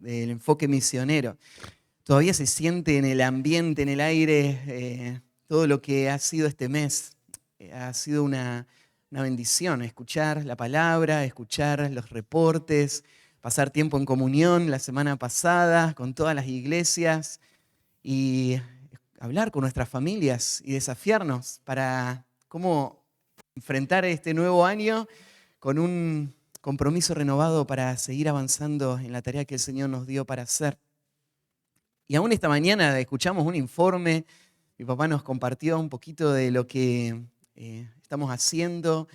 del enfoque misionero. Todavía se siente en el ambiente, en el aire, todo lo que ha sido este mes. Ha sido una bendición escuchar la palabra, escuchar los reportes, pasar tiempo en comunión la semana pasada con todas las iglesias y hablar con nuestras familias y desafiarnos para cómo enfrentar este nuevo año con un compromiso renovado para seguir avanzando en la tarea que el Señor nos dio para hacer. Y aún esta mañana escuchamos un informe, mi papá nos compartió un poquito de lo que estamos haciendo,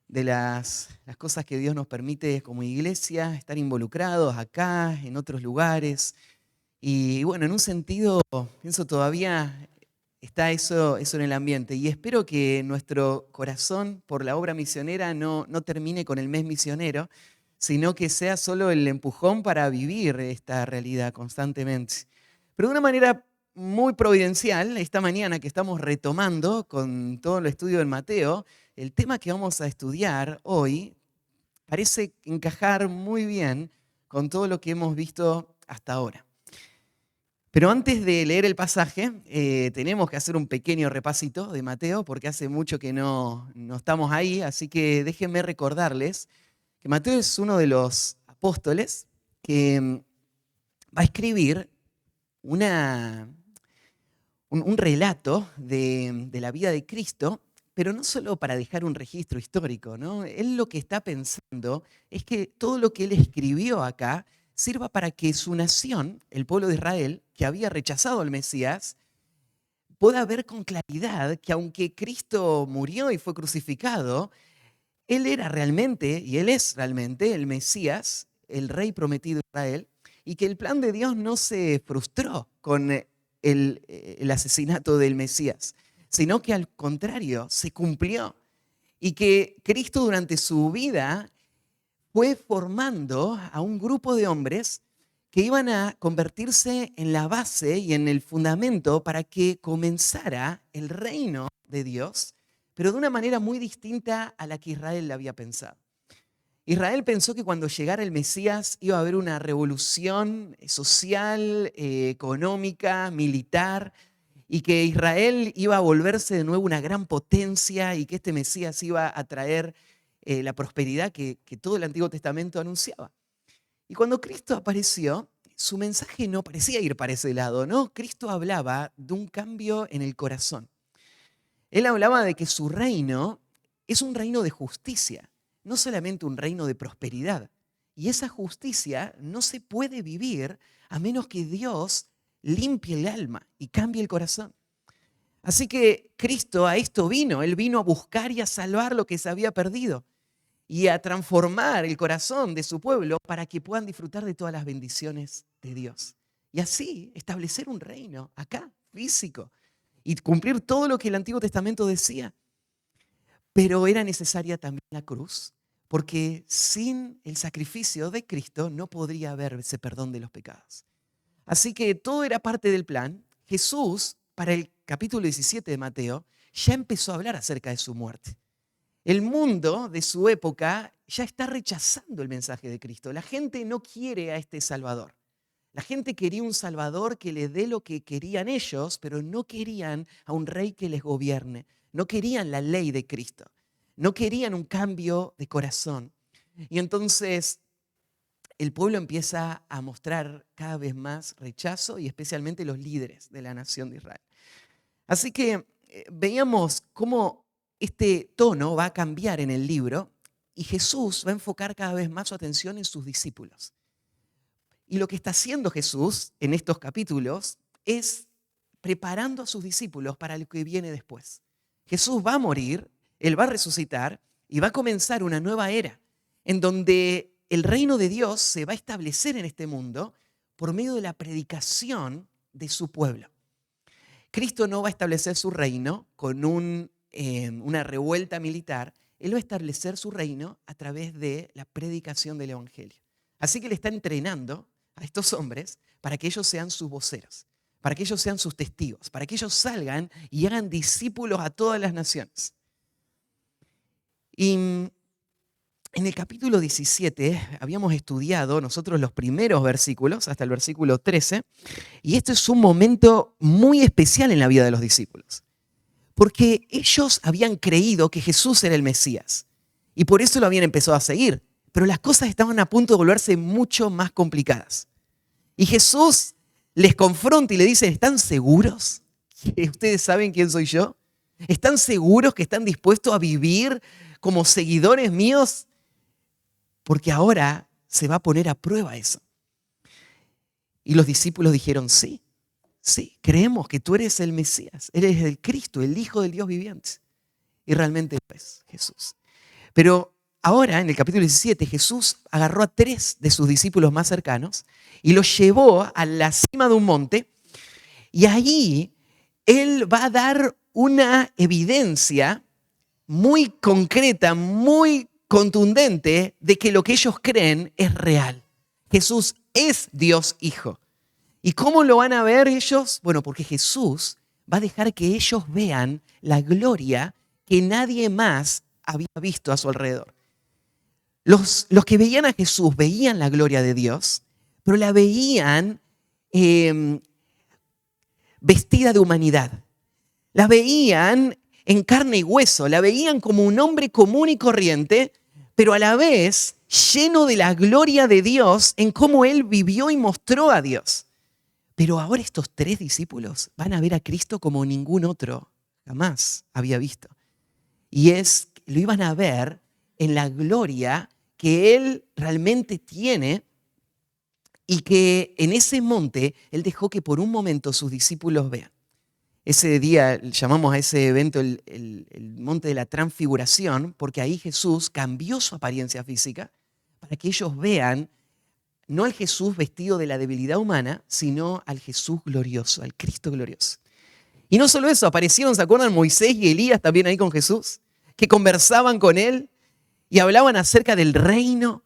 de las cosas que Dios nos permite como iglesia, estar involucrados acá, en otros lugares. Y bueno, en un sentido, pienso todavía está eso en el ambiente. Y espero que nuestro corazón por la obra misionera no termine con el mes misionero, sino que sea solo el empujón para vivir esta realidad constantemente. Pero de una manera muy providencial, esta mañana que estamos retomando con todo el estudio del Mateo, el tema que vamos a estudiar hoy parece encajar muy bien con todo lo que hemos visto hasta ahora. Pero antes de leer el pasaje, tenemos que hacer un pequeño repasito de Mateo, porque hace mucho que no estamos ahí, así que déjenme recordarles que Mateo es uno de los apóstoles que va a escribir un relato de la vida de Cristo, pero no solo para dejar un registro histórico, ¿no? Él lo que está pensando es que todo lo que él escribió acá sirva para que su nación, el pueblo de Israel, que había rechazado al Mesías, pueda ver con claridad que aunque Cristo murió y fue crucificado, él era realmente, y él es realmente, el Mesías, el rey prometido de Israel, y que el plan de Dios no se frustró con el asesinato del Mesías, sino que al contrario, se cumplió. Y que Cristo durante su vida fue formando a un grupo de hombres que iban a convertirse en la base y en el fundamento para que comenzara el reino de Dios, pero de una manera muy distinta a la que Israel le había pensado. Israel pensó que cuando llegara el Mesías iba a haber una revolución social, económica, militar, y que Israel iba a volverse de nuevo una gran potencia y que este Mesías iba a traer la prosperidad que todo el Antiguo Testamento anunciaba. Y cuando Cristo apareció, su mensaje no parecía ir para ese lado, ¿no? Cristo hablaba de un cambio en el corazón. Él hablaba de que su reino es un reino de justicia, no solamente un reino de prosperidad. Y esa justicia no se puede vivir a menos que Dios limpie el alma y cambie el corazón. Así que Cristo a esto vino, Él vino a buscar y a salvar lo que se había perdido y a transformar el corazón de su pueblo para que puedan disfrutar de todas las bendiciones de Dios. Y así establecer un reino acá, físico, y cumplir todo lo que el Antiguo Testamento decía. Pero era necesaria también la cruz, porque sin el sacrificio de Cristo no podría haber ese perdón de los pecados. Así que todo era parte del plan. Jesús, para el capítulo 17 de Mateo, ya empezó a hablar acerca de su muerte. El mundo de su época ya está rechazando el mensaje de Cristo. La gente no quiere a este Salvador. La gente quería un Salvador que les dé lo que querían ellos, pero no querían a un rey que les gobierne. No querían la ley de Cristo. No querían un cambio de corazón. Y entonces el pueblo empieza a mostrar cada vez más rechazo y especialmente los líderes de la nación de Israel. Así que veíamos cómo este tono va a cambiar en el libro y Jesús va a enfocar cada vez más su atención en sus discípulos. Y lo que está haciendo Jesús en estos capítulos es preparando a sus discípulos para lo que viene después. Jesús va a morir, Él va a resucitar y va a comenzar una nueva era en donde el reino de Dios se va a establecer en este mundo por medio de la predicación de su pueblo. Cristo no va a establecer su reino con una revuelta militar, Él va a establecer su reino a través de la predicación del Evangelio. Así que le está entrenando a estos hombres para que ellos sean sus voceros, para que ellos sean sus testigos, para que ellos salgan y hagan discípulos a todas las naciones. Y En el capítulo 17 habíamos estudiado nosotros los primeros versículos, hasta el versículo 13, y este es un momento muy especial en la vida de los discípulos, porque ellos habían creído que Jesús era el Mesías, y por eso lo habían empezado a seguir, pero las cosas estaban a punto de volverse mucho más complicadas. Y Jesús les confronta y le dice, ¿están seguros que ustedes saben quién soy yo? ¿Están seguros que están dispuestos a vivir como seguidores míos? Porque ahora se va a poner a prueba eso. Y los discípulos dijeron, sí, creemos que tú eres el Mesías, eres el Cristo, el Hijo del Dios viviente. Y realmente lo es Jesús. Pero ahora, en el capítulo 17, Jesús agarró a 3 de sus discípulos más cercanos y los llevó a la cima de un monte, y ahí Él va a dar una evidencia muy concreta, muy contundente de que lo que ellos creen es real. Jesús es Dios Hijo. ¿Y cómo lo van a ver ellos? Bueno, porque Jesús va a dejar que ellos vean la gloria que nadie más había visto a su alrededor. Los que veían a Jesús veían la gloria de Dios, pero la veían vestida de humanidad. La veían en carne y hueso, la veían como un hombre común y corriente, pero a la vez lleno de la gloria de Dios en cómo Él vivió y mostró a Dios. Pero ahora estos 3 discípulos van a ver a Cristo como ningún otro jamás había visto. Y lo iban a ver en la gloria que Él realmente tiene, y que en ese monte Él dejó que por un momento sus discípulos vean. Ese día llamamos a ese evento el monte de la transfiguración, porque ahí Jesús cambió su apariencia física para que ellos vean no al Jesús vestido de la debilidad humana, sino al Jesús glorioso, al Cristo glorioso. Y no solo eso, aparecieron, ¿se acuerdan? Moisés y Elías también ahí con Jesús, que conversaban con Él y hablaban acerca del reino.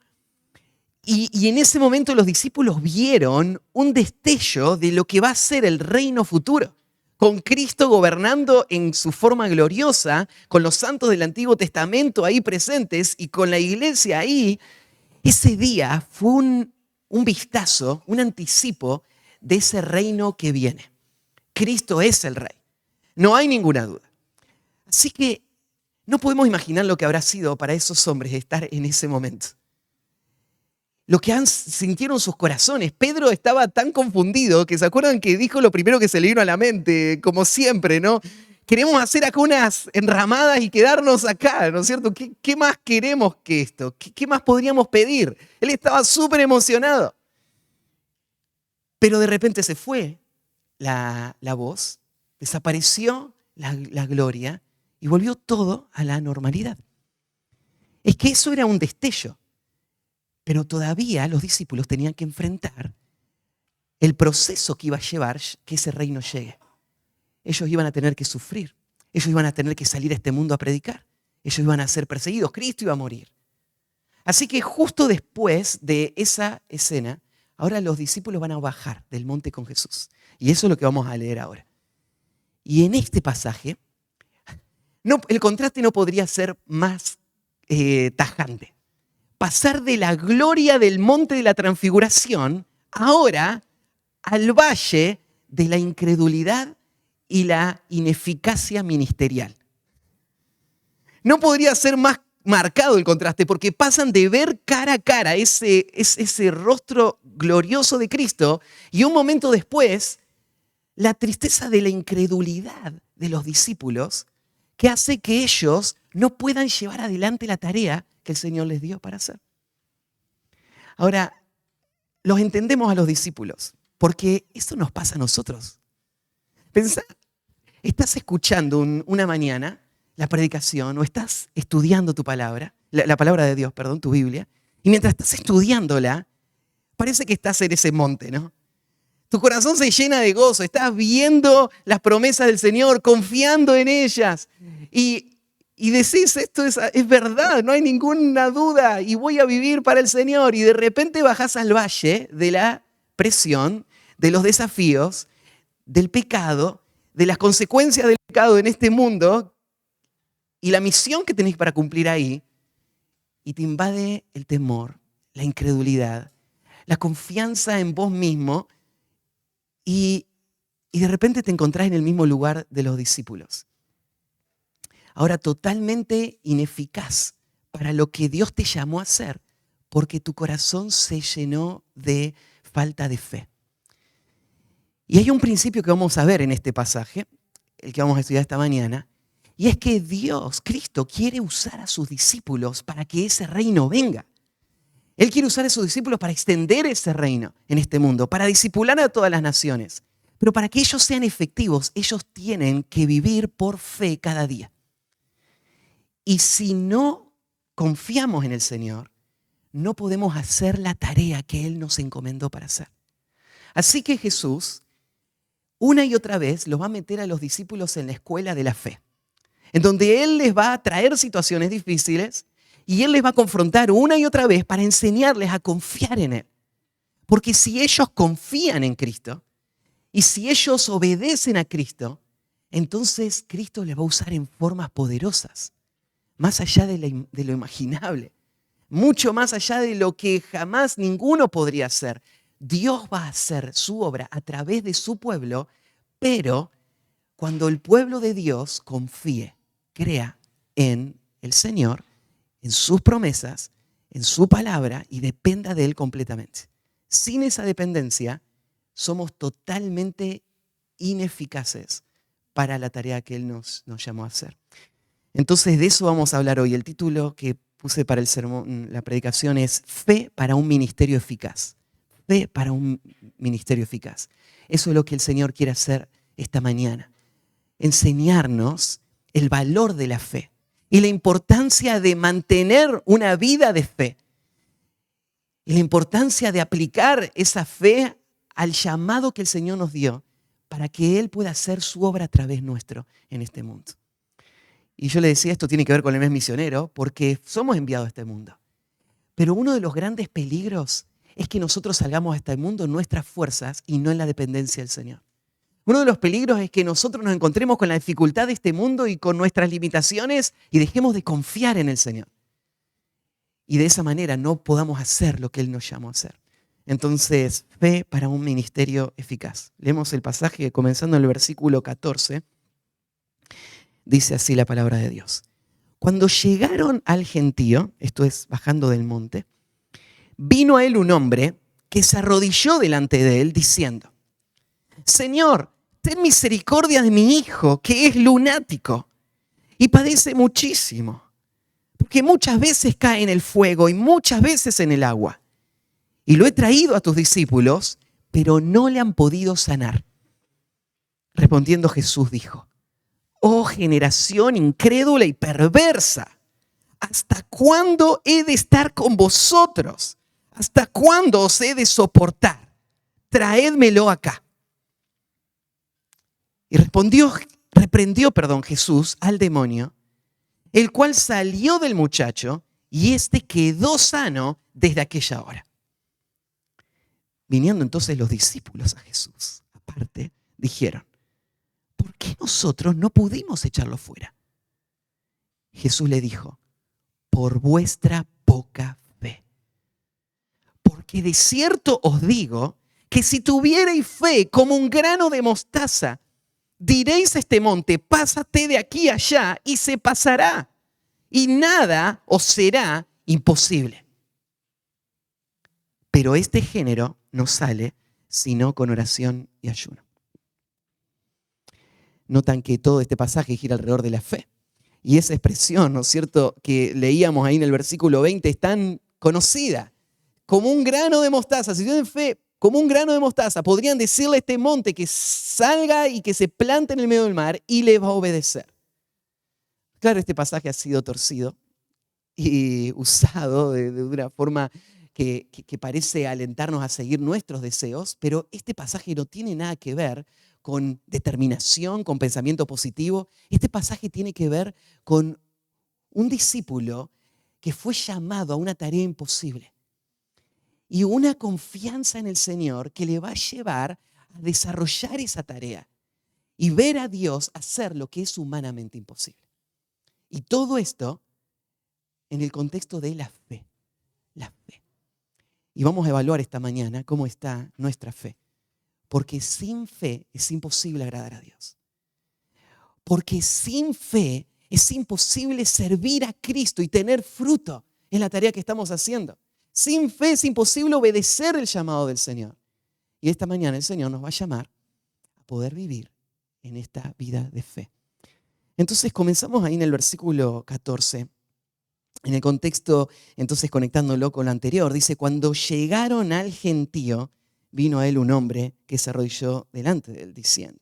Y en ese momento los discípulos vieron un destello de lo que va a ser el reino futuro, con Cristo gobernando en su forma gloriosa, con los santos del Antiguo Testamento ahí presentes y con la iglesia ahí. Ese día fue un vistazo, un anticipo de ese reino que viene. Cristo es el Rey, no hay ninguna duda. Así que no podemos imaginar lo que habrá sido para esos hombres estar en ese momento. Lo que sintieron sus corazones. Pedro estaba tan confundido que se acuerdan que dijo lo primero que se le vino a la mente, como siempre, ¿no? Queremos hacer acá unas enramadas y quedarnos acá, ¿no es cierto? ¿Qué más queremos que esto? ¿Qué más podríamos pedir? Él estaba súper emocionado. Pero de repente se fue la voz, desapareció la gloria y volvió todo a la normalidad. Es que eso era un destello. Pero todavía los discípulos tenían que enfrentar el proceso que iba a llevar que ese reino llegue. Ellos iban a tener que sufrir. Ellos iban a tener que salir a este mundo a predicar. Ellos iban a ser perseguidos. Cristo iba a morir. Así que justo después de esa escena, ahora los discípulos van a bajar del monte con Jesús. Y eso es lo que vamos a leer ahora. Y en este pasaje, el contraste no podría ser más tajante. Pasar de la gloria del monte de la transfiguración ahora al valle de la incredulidad y la ineficacia ministerial. No podría ser más marcado el contraste, porque pasan de ver cara a cara ese rostro glorioso de Cristo y un momento después la tristeza de la incredulidad de los discípulos, que hace que ellos no puedan llevar adelante la tarea que el Señor les dio para hacer. Ahora, los entendemos a los discípulos, porque esto nos pasa a nosotros. Pensá, estás escuchando una mañana la predicación o estás estudiando tu palabra, la palabra de Dios, perdón, tu Biblia, y mientras estás estudiándola, parece que estás en ese monte, ¿no? Tu corazón se llena de gozo, estás viendo las promesas del Señor, confiando en ellas, y decís, esto es verdad, no hay ninguna duda y voy a vivir para el Señor. Y de repente bajás al valle de la presión, de los desafíos, del pecado, de las consecuencias del pecado en este mundo y la misión que tenés para cumplir ahí. y te invade el temor, la incredulidad, la confianza en vos mismo y, y de repente te encontrás en el mismo lugar de los discípulos. Ahora totalmente ineficaz para lo que Dios te llamó a hacer, porque tu corazón se llenó de falta de fe. Y hay un principio que vamos a ver en este pasaje, el que vamos a estudiar esta mañana, y es que Dios, Cristo, quiere usar a sus discípulos para que ese reino venga. Él quiere usar a sus discípulos para extender ese reino en este mundo, para discipular a todas las naciones. Pero para que ellos sean efectivos, ellos tienen que vivir por fe cada día. Y si no confiamos en el Señor, no podemos hacer la tarea que Él nos encomendó para hacer. Así que Jesús, una y otra vez, los va a meter a los discípulos en la escuela de la fe, en donde Él les va a traer situaciones difíciles y Él les va a confrontar una y otra vez para enseñarles a confiar en Él. Porque si ellos confían en Cristo y si ellos obedecen a Cristo, entonces Cristo les va a usar en formas poderosas, más allá de lo imaginable, mucho más allá de lo que jamás ninguno podría hacer. Dios va a hacer su obra a través de su pueblo, pero cuando el pueblo de Dios confíe, crea en el Señor, en sus promesas, en su palabra y dependa de Él completamente. Sin esa dependencia, somos totalmente ineficaces para la tarea que Él nos llamó a hacer. Entonces de eso vamos a hablar hoy. El título que puse para el sermón, la predicación es Fe para un ministerio eficaz. Fe para un ministerio eficaz. Eso es lo que el Señor quiere hacer esta mañana. Enseñarnos el valor de la fe y la importancia de mantener una vida de fe. Y la importancia de aplicar esa fe al llamado que el Señor nos dio para que Él pueda hacer su obra a través nuestro en este mundo. Y yo le decía, esto tiene que ver con el mes misionero, porque somos enviados a este mundo. Pero uno de los grandes peligros es que nosotros salgamos a este mundo en nuestras fuerzas y no en la dependencia del Señor. Uno de los peligros es que nosotros nos encontremos con la dificultad de este mundo y con nuestras limitaciones y dejemos de confiar en el Señor. Y de esa manera no podamos hacer lo que Él nos llamó a hacer. Entonces, fe para un ministerio eficaz. Leemos el pasaje comenzando en el versículo 14. Dice así la palabra de Dios. Cuando llegaron al gentío, esto es bajando del monte, vino a él un hombre que se arrodilló delante de él diciendo: Señor, ten misericordia de mi hijo, que es lunático y padece muchísimo, porque muchas veces cae en el fuego y muchas veces en el agua. Y lo he traído a tus discípulos, pero no le han podido sanar. Respondiendo Jesús dijo: Oh generación incrédula y perversa, ¿hasta cuándo he de estar con vosotros? ¿Hasta cuándo os he de soportar? Traédmelo acá. Y reprendió Jesús al demonio, el cual salió del muchacho y éste quedó sano desde aquella hora. Viniendo entonces los discípulos a Jesús, aparte, dijeron: ¿por qué nosotros no pudimos echarlo fuera? Jesús le dijo: por vuestra poca fe. Porque de cierto os digo que si tuvierais fe como un grano de mostaza, diréis a este monte: pásate de aquí allá, y se pasará, y nada os será imposible. Pero este género no sale sino con oración y ayuno. Notan que todo este pasaje gira alrededor de la fe. Y esa expresión, ¿no es cierto?, que leíamos ahí en el versículo 20 es tan conocida. Como un grano de mostaza. Si tienen fe como un grano de mostaza, podrían decirle a este monte que salga y que se plante en el medio del mar y le va a obedecer. Claro, este pasaje ha sido torcido y usado de una forma que parece alentarnos a seguir nuestros deseos, pero este pasaje no tiene nada que ver con determinación, con pensamiento positivo. Este pasaje tiene que ver con un discípulo que fue llamado a una tarea imposible y una confianza en el Señor que le va a llevar a desarrollar esa tarea y ver a Dios hacer lo que es humanamente imposible. Y todo esto en el contexto de la fe. La fe. Y vamos a evaluar esta mañana cómo está nuestra fe. Porque sin fe es imposible agradar a Dios. Porque sin fe es imposible servir a Cristo y tener fruto en la tarea que estamos haciendo. Sin fe es imposible obedecer el llamado del Señor. Y esta mañana el Señor nos va a llamar a poder vivir en esta vida de fe. Entonces comenzamos ahí en el versículo 14. En el contexto, entonces conectándolo con lo anterior, dice, cuando llegaron al gentío, vino a él un hombre que se arrodilló delante de él, diciendo.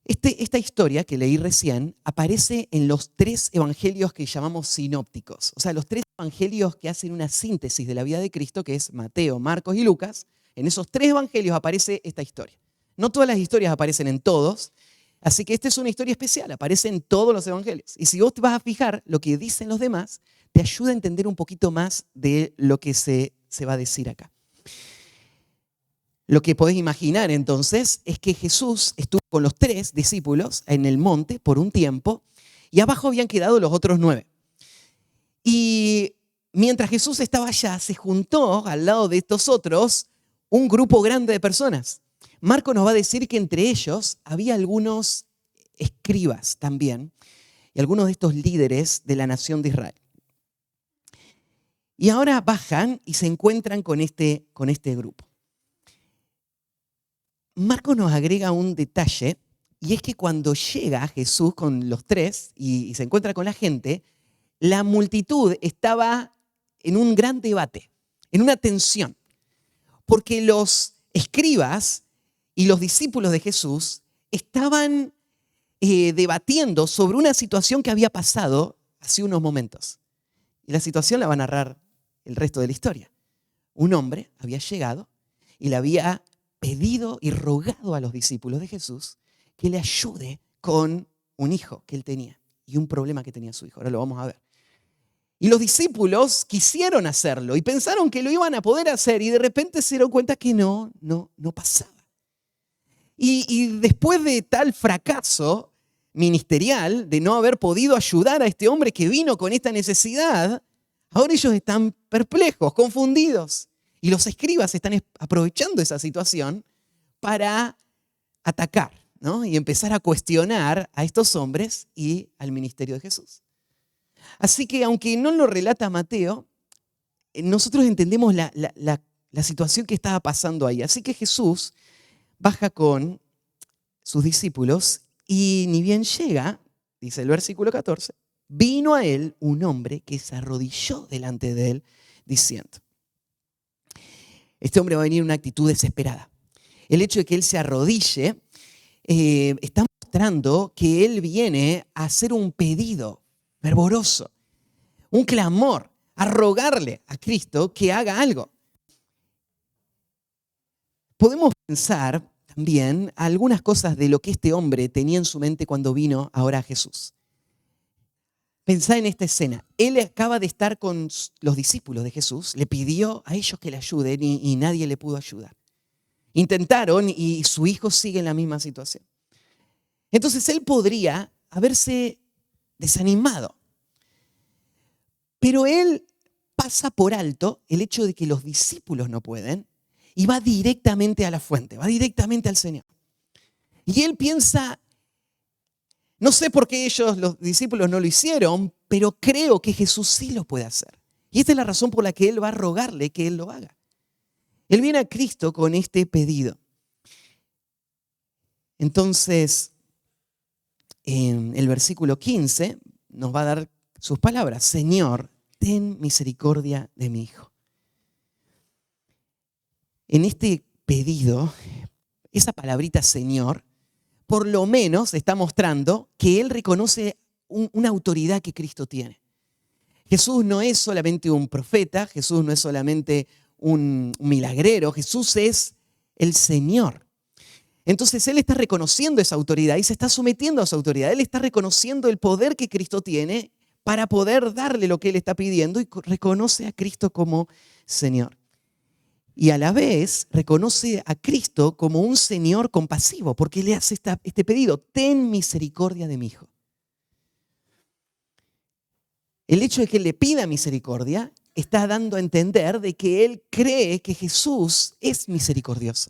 Esta historia que leí recién aparece en los 3 evangelios que llamamos sinópticos. O sea, los 3 evangelios que hacen una síntesis de la vida de Cristo, que es Mateo, Marcos y Lucas. En esos 3 evangelios aparece esta historia. No todas las historias aparecen en todos, así que esta es una historia especial, aparece en todos los evangelios. Y si vos te vas a fijar lo que dicen los demás, te ayuda a entender un poquito más de lo que se va a decir acá. Lo que podés imaginar entonces es que Jesús estuvo con los 3 discípulos en el monte por un tiempo y abajo habían quedado los otros 9. Y mientras Jesús estaba allá, se juntó al lado de estos otros un grupo grande de personas. Marco nos va a decir que entre ellos había algunos escribas también y algunos de estos líderes de la nación de Israel. Y ahora bajan y se encuentran con este grupo. Marco nos agrega un detalle y es que cuando llega Jesús con los 3 y se encuentra con la gente, la multitud estaba en un gran debate, en una tensión, porque los escribas y los discípulos de Jesús estaban debatiendo sobre una situación que había pasado hace unos momentos. Y la situación la va a narrar el resto de la historia. Un hombre había llegado y le había pedido y rogado a los discípulos de Jesús que le ayude con un hijo que él tenía y un problema que tenía su hijo. Ahora lo vamos a ver. Y los discípulos quisieron hacerlo y pensaron que lo iban a poder hacer y de repente se dieron cuenta que no pasaba. Y después de tal fracaso ministerial, de no haber podido ayudar a este hombre que vino con esta necesidad, ahora ellos están perplejos, confundidos. Y los escribas están aprovechando esa situación para atacar, ¿no? Y empezar a cuestionar a estos hombres y al ministerio de Jesús. Así que aunque no lo relata Mateo, nosotros entendemos la situación que estaba pasando ahí. Así que Jesús baja con sus discípulos y ni bien llega, dice el versículo 14, vino a él un hombre que se arrodilló delante de él diciendo. Este hombre va a venir en una actitud desesperada. El hecho de que él se arrodille está mostrando que él viene a hacer un pedido fervoroso, un clamor, a rogarle a Cristo que haga algo. Podemos pensar también algunas cosas de lo que este hombre tenía en su mente cuando vino ahora a Jesús. Pensá en esta escena. Él acaba de estar con los discípulos de Jesús, le pidió a ellos que le ayuden y nadie le pudo ayudar. Intentaron y su hijo sigue en la misma situación. Entonces él podría haberse desanimado. Pero él pasa por alto el hecho de que los discípulos no pueden y va directamente a la fuente, va directamente al Señor. Y él piensa, no sé por qué ellos, los discípulos, no lo hicieron, pero creo que Jesús sí lo puede hacer. Y esta es la razón por la que él va a rogarle que él lo haga. Él viene a Cristo con este pedido. Entonces, en el versículo 15 nos va a dar sus palabras. Señor, ten misericordia de mi hijo. En este pedido, esa palabrita Señor, por lo menos está mostrando que él reconoce una autoridad que Cristo tiene. Jesús no es solamente un profeta, Jesús no es solamente un milagrero, Jesús es el Señor. Entonces él está reconociendo esa autoridad y se está sometiendo a esa autoridad. Él está reconociendo el poder que Cristo tiene para poder darle lo que él está pidiendo y reconoce a Cristo como Señor. Y a la vez reconoce a Cristo como un Señor compasivo, porque le hace este pedido, ten misericordia de mi hijo. El hecho de que él le pida misericordia está dando a entender de que él cree que Jesús es misericordioso.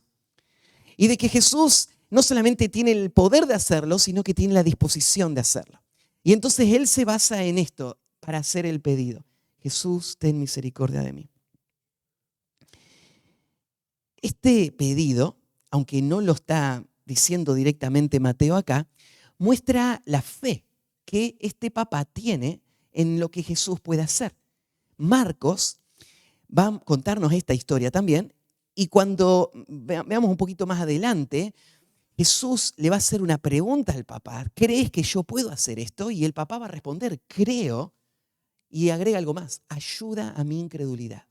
Y de que Jesús no solamente tiene el poder de hacerlo, sino que tiene la disposición de hacerlo. Y entonces él se basa en esto para hacer el pedido. Jesús, ten misericordia de mí. Este pedido, aunque no lo está diciendo directamente Mateo acá, muestra la fe que este papá tiene en lo que Jesús puede hacer. Marcos va a contarnos esta historia también, y cuando veamos un poquito más adelante, Jesús le va a hacer una pregunta al papá. ¿Crees que yo puedo hacer esto? Y el papá va a responder, creo, y agrega algo más, ayuda a mi incredulidad.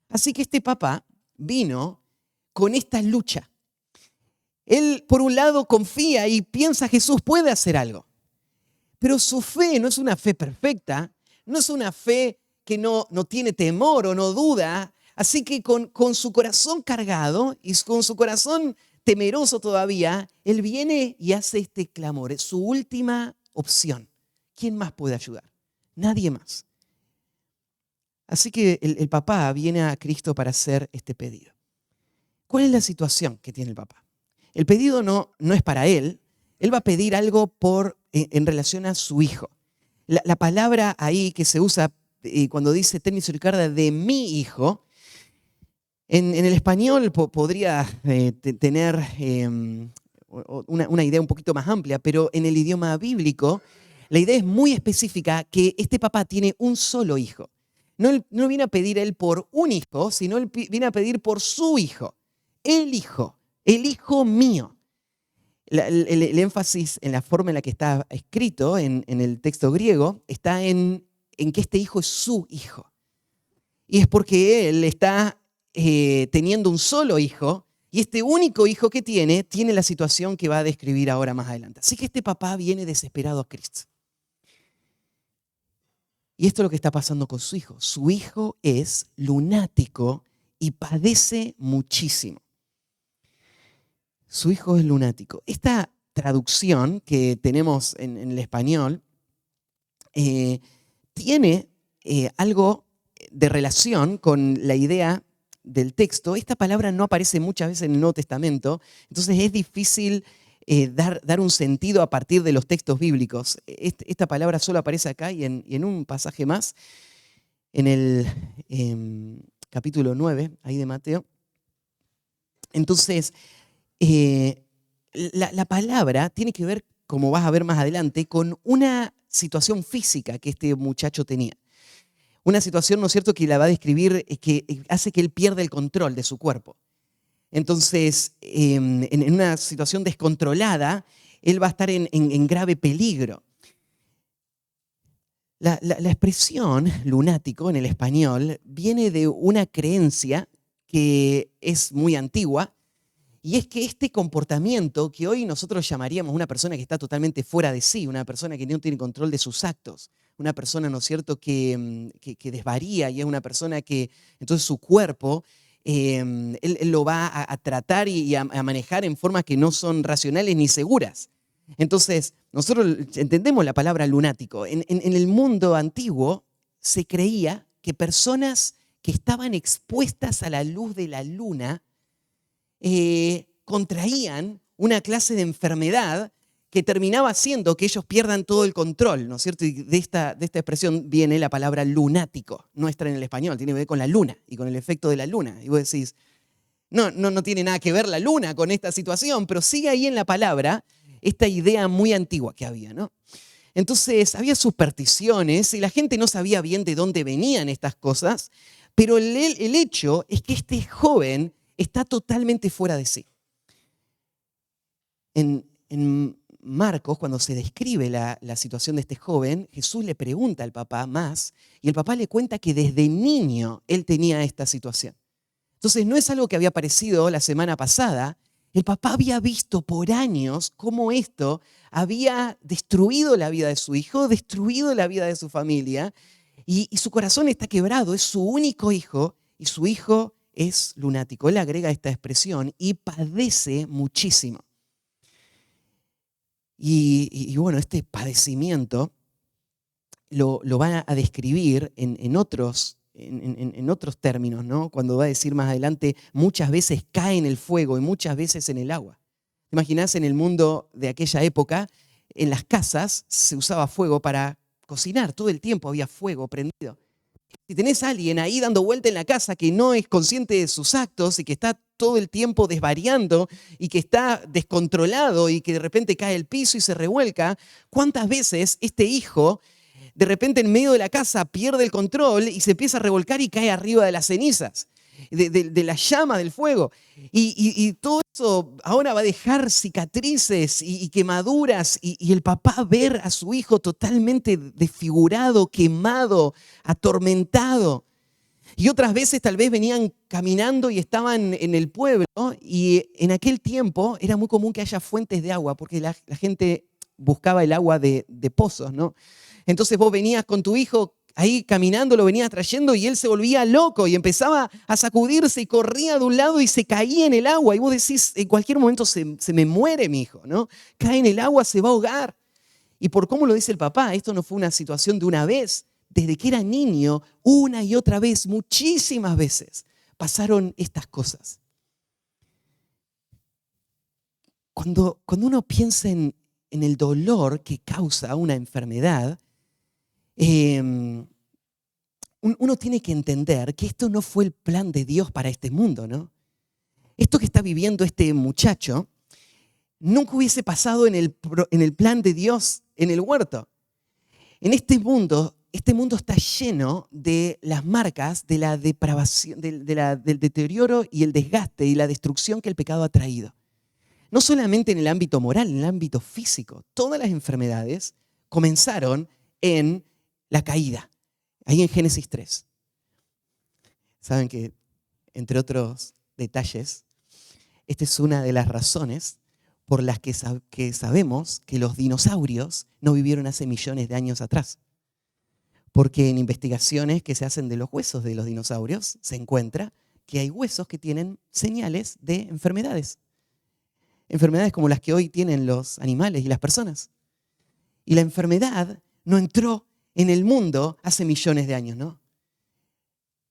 Así que este papá vino con esta lucha. Él, por un lado, confía y piensa Jesús puede hacer algo. Pero su fe no es una fe perfecta, no es una fe que no tiene temor o no duda. Así que con su corazón cargado y con su corazón temeroso todavía, él viene y hace este clamor. Es su última opción. ¿Quién más puede ayudar? Nadie más. Así que el papá viene a Cristo para hacer este pedido. ¿Cuál es la situación que tiene el papá? El pedido no es para él. Él va a pedir algo en relación a su hijo. La palabra ahí que se usa cuando dice ten misericordia de mi hijo, en el español podría tener una idea un poquito más amplia, pero en el idioma bíblico la idea es muy específica que este papá tiene un solo hijo. No viene a pedir él por un hijo, sino él viene a pedir por su hijo. El hijo mío. El énfasis en la forma en la que está escrito en el texto griego está en que este hijo es su hijo. Y es porque él está teniendo un solo hijo y este único hijo que tiene la situación que va a describir ahora más adelante. Así que este papá viene desesperado a Cristo. Y esto es lo que está pasando con su hijo. Su hijo es lunático y padece muchísimo. Su hijo es lunático. Esta traducción que tenemos en el español tiene algo de relación con la idea del texto. Esta palabra no aparece muchas veces en el Nuevo Testamento, entonces es difícil dar un sentido a partir de los textos bíblicos. Esta palabra solo aparece acá y en un pasaje más, en el capítulo 9, ahí de Mateo. Entonces, la palabra tiene que ver, como vas a ver más adelante, con una situación física que este muchacho tenía. Una situación, ¿no es cierto?, que la va a describir, que hace que él pierda el control de su cuerpo. Entonces, en una situación descontrolada, él va a estar en grave peligro. La expresión lunático en el español viene de una creencia que es muy antigua, y es que este comportamiento que hoy nosotros llamaríamos una persona que está totalmente fuera de sí, una persona que no tiene control de sus actos, una persona, ¿no es cierto?, que desvaría, y es una persona que entonces su cuerpo él lo va a tratar y a manejar en formas que no son racionales ni seguras. Entonces, nosotros entendemos la palabra lunático. En el mundo antiguo se creía que personas que estaban expuestas a la luz de la luna contraían una clase de enfermedad que terminaba haciendo que ellos pierdan todo el control, ¿no es cierto? Y de esta expresión viene la palabra lunático, nuestra en el español, tiene que ver con la luna y con el efecto de la luna. Y vos decís, no tiene nada que ver la luna con esta situación, pero sigue ahí en la palabra esta idea muy antigua que había, ¿no? Entonces había supersticiones y la gente no sabía bien de dónde venían estas cosas, pero el hecho es que este joven está totalmente fuera de sí. En Marcos, cuando se describe la situación de este joven, Jesús le pregunta al papá más, y el papá le cuenta que desde niño él tenía esta situación. Entonces no es algo que había aparecido la semana pasada. El papá había visto por años cómo esto había destruido la vida de su hijo, destruido la vida de su familia, y su corazón está quebrado. Es su único hijo y su hijo es lunático. Él agrega esta expresión y padece muchísimo. Y bueno, este padecimiento lo va a describir en otros términos, ¿no? Cuando va a decir más adelante, muchas veces cae en el fuego y muchas veces en el agua. ¿Te imaginás en el mundo de aquella época? En las casas se usaba fuego para cocinar, todo el tiempo había fuego prendido. Si tenés a alguien ahí dando vuelta en la casa que no es consciente de sus actos y que está todo el tiempo desvariando y que está descontrolado y que de repente cae al piso y se revuelca, ¿cuántas veces este hijo de repente en medio de la casa pierde el control y se empieza a revolcar y cae arriba de las cenizas, de la llama del fuego? Y todo eso ahora va a dejar cicatrices y quemaduras y el papá ver a su hijo totalmente desfigurado, quemado, atormentado. Y otras veces tal vez venían caminando y estaban en el pueblo, ¿no? Y en aquel tiempo era muy común que haya fuentes de agua porque la gente buscaba el agua de pozos, ¿no? Entonces vos venías con tu hijo ahí caminando, lo venías trayendo y él se volvía loco y empezaba a sacudirse y corría de un lado y se caía en el agua. Y vos decís, en cualquier momento se me muere mi hijo, ¿no? Cae en el agua, se va a ahogar. Y por cómo lo dice el papá, esto no fue una situación de una vez. Desde que era niño, una y otra vez, muchísimas veces, pasaron estas cosas. Cuando uno piensa en el dolor que causa una enfermedad, uno tiene que entender que esto no fue el plan de Dios para este mundo, ¿no? Esto que está viviendo este muchacho nunca hubiese pasado en el plan de Dios en el huerto. En este mundo está lleno de las marcas de la depravación, del deterioro y el desgaste y la destrucción que el pecado ha traído. No solamente en el ámbito moral, en el ámbito físico. Todas las enfermedades comenzaron en la caída, ahí en Génesis 3. Saben que, entre otros detalles, esta es una de las razones por las que sabemos que los dinosaurios no vivieron hace millones de años atrás. Porque en investigaciones que se hacen de los huesos de los dinosaurios se encuentra que hay huesos que tienen señales de enfermedades. Enfermedades como las que hoy tienen los animales y las personas. Y la enfermedad no entró en el mundo hace millones de años, ¿no?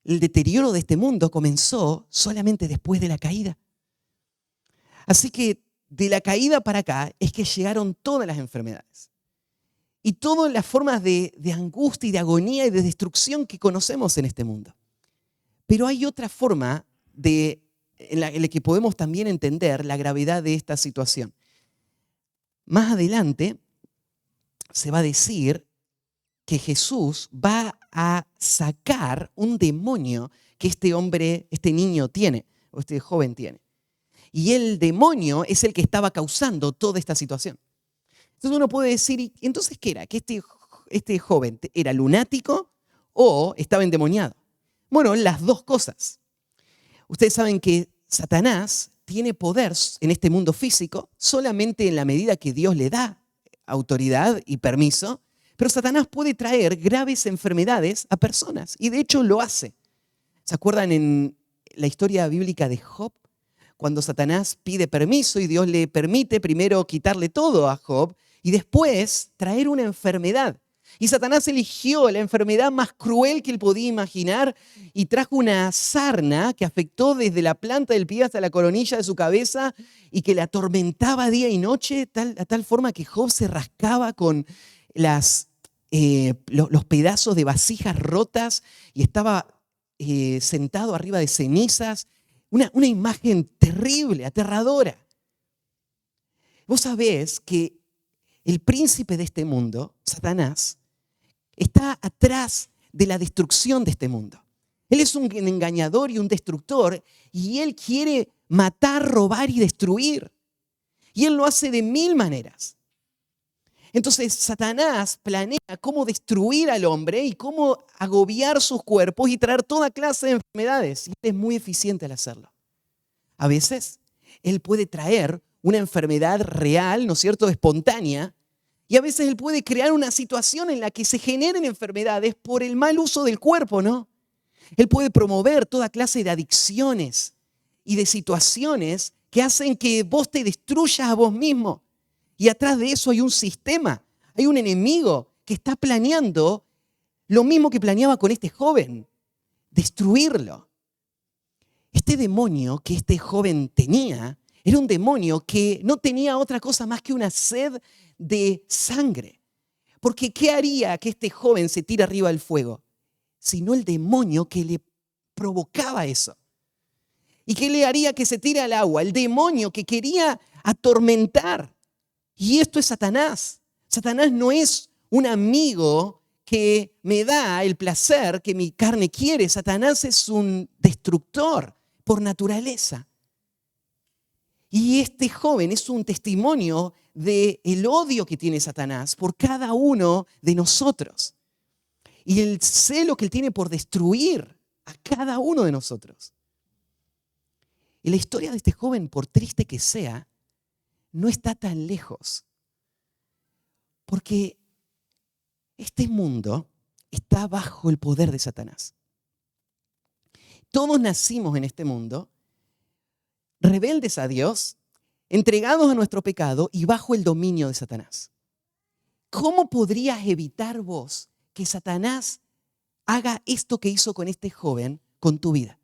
El deterioro de este mundo comenzó solamente después de la caída. Así que de la caída para acá es que llegaron todas las enfermedades. Y todas las formas de angustia y de agonía y de destrucción que conocemos en este mundo. Pero hay otra forma en la que podemos también entender la gravedad de esta situación. Más adelante se va a decir que Jesús va a sacar un demonio que este niño tiene, o este joven tiene. Y el demonio es el que estaba causando toda esta situación. Entonces uno puede decir, ¿y entonces qué era? ¿Que este joven era lunático o estaba endemoniado? Bueno, las dos cosas. Ustedes saben que Satanás tiene poder en este mundo físico solamente en la medida que Dios le da autoridad y permiso, pero Satanás puede traer graves enfermedades a personas y de hecho lo hace. ¿Se acuerdan en la historia bíblica de Job? Cuando Satanás pide permiso y Dios le permite primero quitarle todo a Job y después traer una enfermedad. Y Satanás eligió la enfermedad más cruel que él podía imaginar y trajo una sarna que afectó desde la planta del pie hasta la coronilla de su cabeza y que le atormentaba día y noche a tal forma que Job se rascaba con los pedazos de vasijas rotas y estaba sentado arriba de cenizas. Una imagen terrible, aterradora. Vos sabés que el príncipe de este mundo, Satanás, está atrás de la destrucción de este mundo. Él es un engañador y un destructor y él quiere matar, robar y destruir. Y él lo hace de 1000 maneras. Entonces Satanás planea cómo destruir al hombre y cómo agobiar sus cuerpos y traer toda clase de enfermedades. Y él es muy eficiente al hacerlo. A veces él puede traer una enfermedad real, ¿no es cierto?, espontánea. Y a veces él puede crear una situación en la que se generen enfermedades por el mal uso del cuerpo, ¿no? Él puede promover toda clase de adicciones y de situaciones que hacen que vos te destruyas a vos mismo. Y atrás de eso hay un sistema, hay un enemigo que está planeando Lo mismo que planeaba con este joven, destruirlo. Este demonio que este joven tenía era un demonio que no tenía otra cosa más que una sed de sangre. Porque ¿qué haría que este joven se tire arriba del fuego? Sino el demonio que le provocaba eso. ¿Y qué le haría que se tire al agua? El demonio que quería atormentar. Y esto es Satanás. Satanás no es un amigo que me da el placer que mi carne quiere. Satanás es un destructor por naturaleza. Y este joven es un testimonio del odio que tiene Satanás por cada uno de nosotros. Y el celo que él tiene por destruir a cada uno de nosotros. Y la historia de este joven, por triste que sea, no está tan lejos. Porque este mundo está bajo el poder de Satanás. Todos nacimos en este mundo, rebeldes a Dios, entregados a nuestro pecado y bajo el dominio de Satanás. ¿Cómo podrías evitar vos que Satanás haga esto que hizo con este joven con tu vida?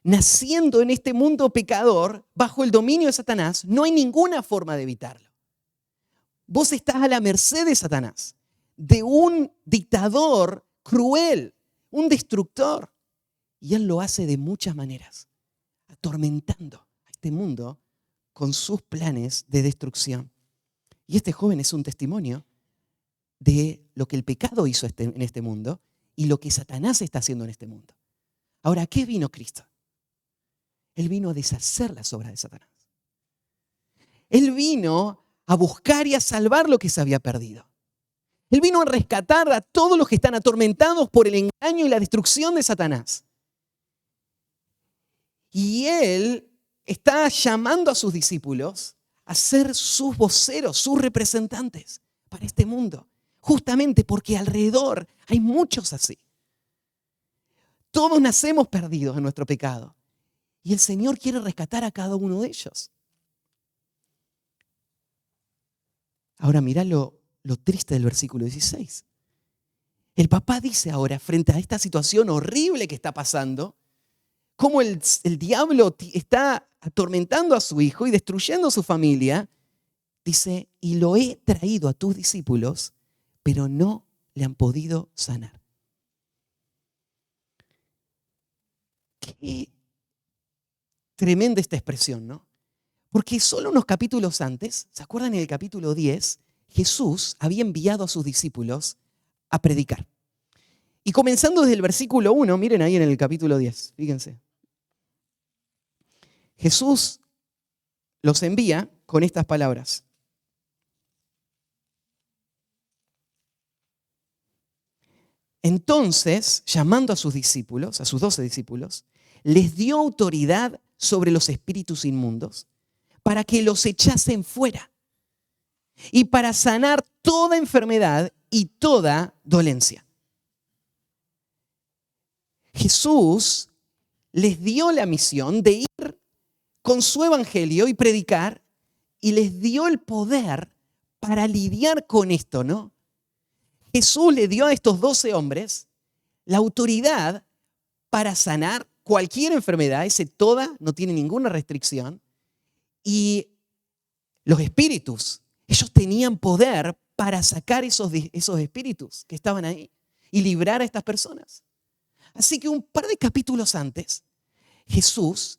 Naciendo en este mundo pecador, bajo el dominio de Satanás, no hay ninguna forma de evitarlo. Vos estás a la merced de Satanás, de un dictador cruel, un destructor. Y él lo hace de muchas maneras, atormentando a este mundo con sus planes de destrucción. Y este joven es un testimonio de lo que el pecado hizo en este mundo y lo que Satanás está haciendo en este mundo. Ahora, ¿a qué vino Cristo? Él vino a deshacer las obras de Satanás. Él vino a buscar y a salvar lo que se había perdido. Él vino a rescatar a todos los que están atormentados por el engaño y la destrucción de Satanás. Y Él está llamando a sus discípulos a ser sus voceros, sus representantes para este mundo. Justamente porque alrededor hay muchos así. Todos nacemos perdidos en nuestro pecado. Y el Señor quiere rescatar a cada uno de ellos. Ahora mirá lo triste del versículo 16. El papá dice ahora, frente a esta situación horrible que está pasando, cómo el diablo está atormentando a su hijo y destruyendo su familia, dice, y lo he traído a tus discípulos, pero no le han podido sanar. Qué tremenda esta expresión, ¿no? Porque solo unos capítulos antes, ¿se acuerdan en el capítulo 10? Jesús había enviado a sus discípulos a predicar. Y comenzando desde el versículo 1, miren ahí en el capítulo 10, fíjense. Jesús los envía con estas palabras. Entonces, llamando a sus discípulos, a sus 12 discípulos, les dio autoridad sobre los espíritus inmundos para que los echasen fuera y para sanar toda enfermedad y toda dolencia. Jesús les dio la misión de ir con su evangelio y predicar, y les dio el poder para lidiar con esto, ¿no? Jesús le dio a estos 12 hombres la autoridad para sanar cualquier enfermedad, ese toda, no tiene ninguna restricción, y los espíritus, ellos tenían poder para sacar esos espíritus que estaban ahí y librar a estas personas. Así que un par de capítulos antes, Jesús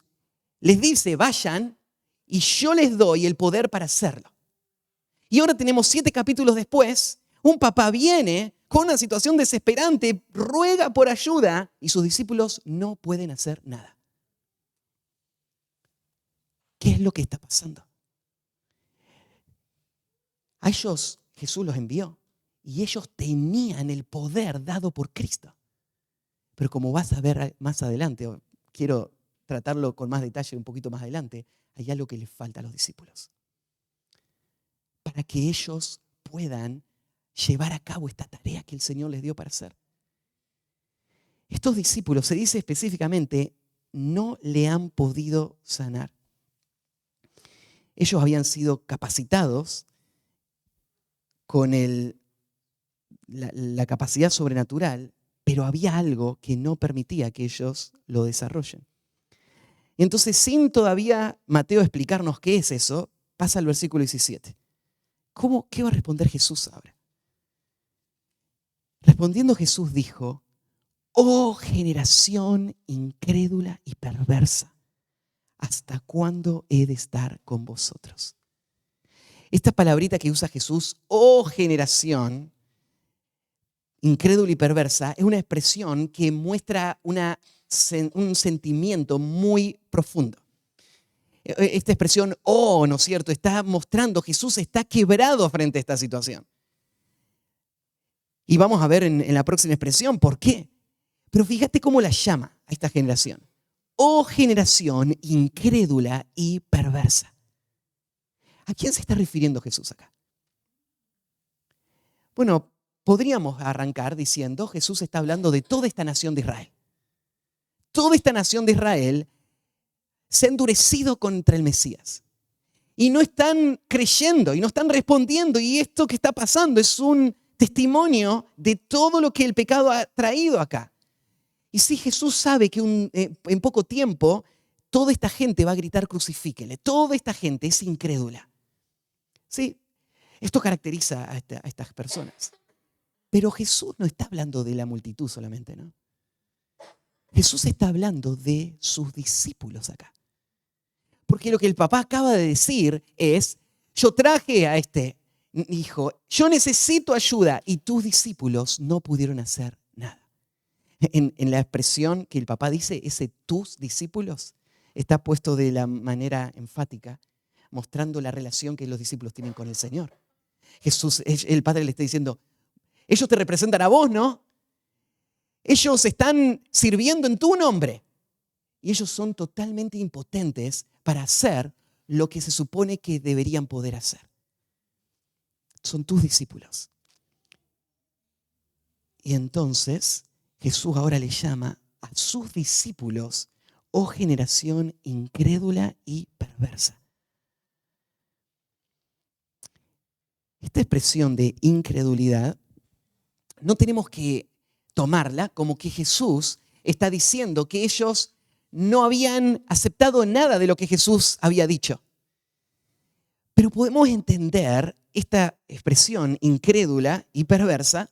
les dice, vayan y yo les doy el poder para hacerlo. Y ahora tenemos 7 capítulos después, un papá viene con una situación desesperante, ruega por ayuda y sus discípulos no pueden hacer nada. ¿Qué es lo que está pasando? A ellos Jesús los envió y ellos tenían el poder dado por Cristo. Pero como vas a ver más adelante, quiero tratarlo con más detalle un poquito más adelante, hay algo que les falta a los discípulos. Para que ellos puedan llevar a cabo esta tarea que el Señor les dio para hacer. Estos discípulos, se dice específicamente, no le han podido sanar. Ellos habían sido capacitados con la capacidad sobrenatural, pero había algo que no permitía que ellos lo desarrollen. Y entonces, sin todavía Mateo explicarnos qué es eso, pasa al versículo 17. ¿Qué va a responder Jesús ahora? Respondiendo Jesús dijo: oh generación incrédula y perversa, ¿hasta cuándo he de estar con vosotros? Esta palabrita que usa Jesús, oh generación incrédula y perversa, es una expresión que muestra un sentimiento muy profundo. Esta expresión, oh, ¿no es cierto?, está mostrando Jesús está quebrado frente a esta situación. Y vamos a ver en la próxima expresión por qué. Pero fíjate cómo la llama a esta generación. Oh generación incrédula y perversa. ¿A quién se está refiriendo Jesús acá? Bueno, podríamos arrancar diciendo Jesús está hablando de toda esta nación de Israel. Toda esta nación de Israel se ha endurecido contra el Mesías. Y no están creyendo y no están respondiendo. Y esto que está pasando es un testimonio de todo lo que el pecado ha traído acá. Y sí, Jesús sabe que en poco tiempo toda esta gente va a gritar crucifíquenle. Toda esta gente es incrédula. Sí, esto caracteriza a estas personas. Pero Jesús no está hablando de la multitud solamente, ¿no? Jesús está hablando de sus discípulos acá. Porque lo que el papá acaba de decir es: yo traje a este hijo, yo necesito ayuda, y tus discípulos no pudieron hacer nada. En la expresión que el papá dice, ese tus discípulos, está puesto de la manera enfática, mostrando la relación que los discípulos tienen con el Señor. Jesús, el Padre le está diciendo: ellos te representan a vos, ¿no? Ellos están sirviendo en tu nombre. Y ellos son totalmente impotentes para hacer lo que se supone que deberían poder hacer. Son tus discípulos. Y entonces Jesús ahora le llama a sus discípulos, oh generación incrédula y perversa. Esta expresión de incredulidad no tenemos que tomarla como que Jesús está diciendo que ellos no habían aceptado nada de lo que Jesús había dicho. Pero podemos entender esta expresión incrédula y perversa,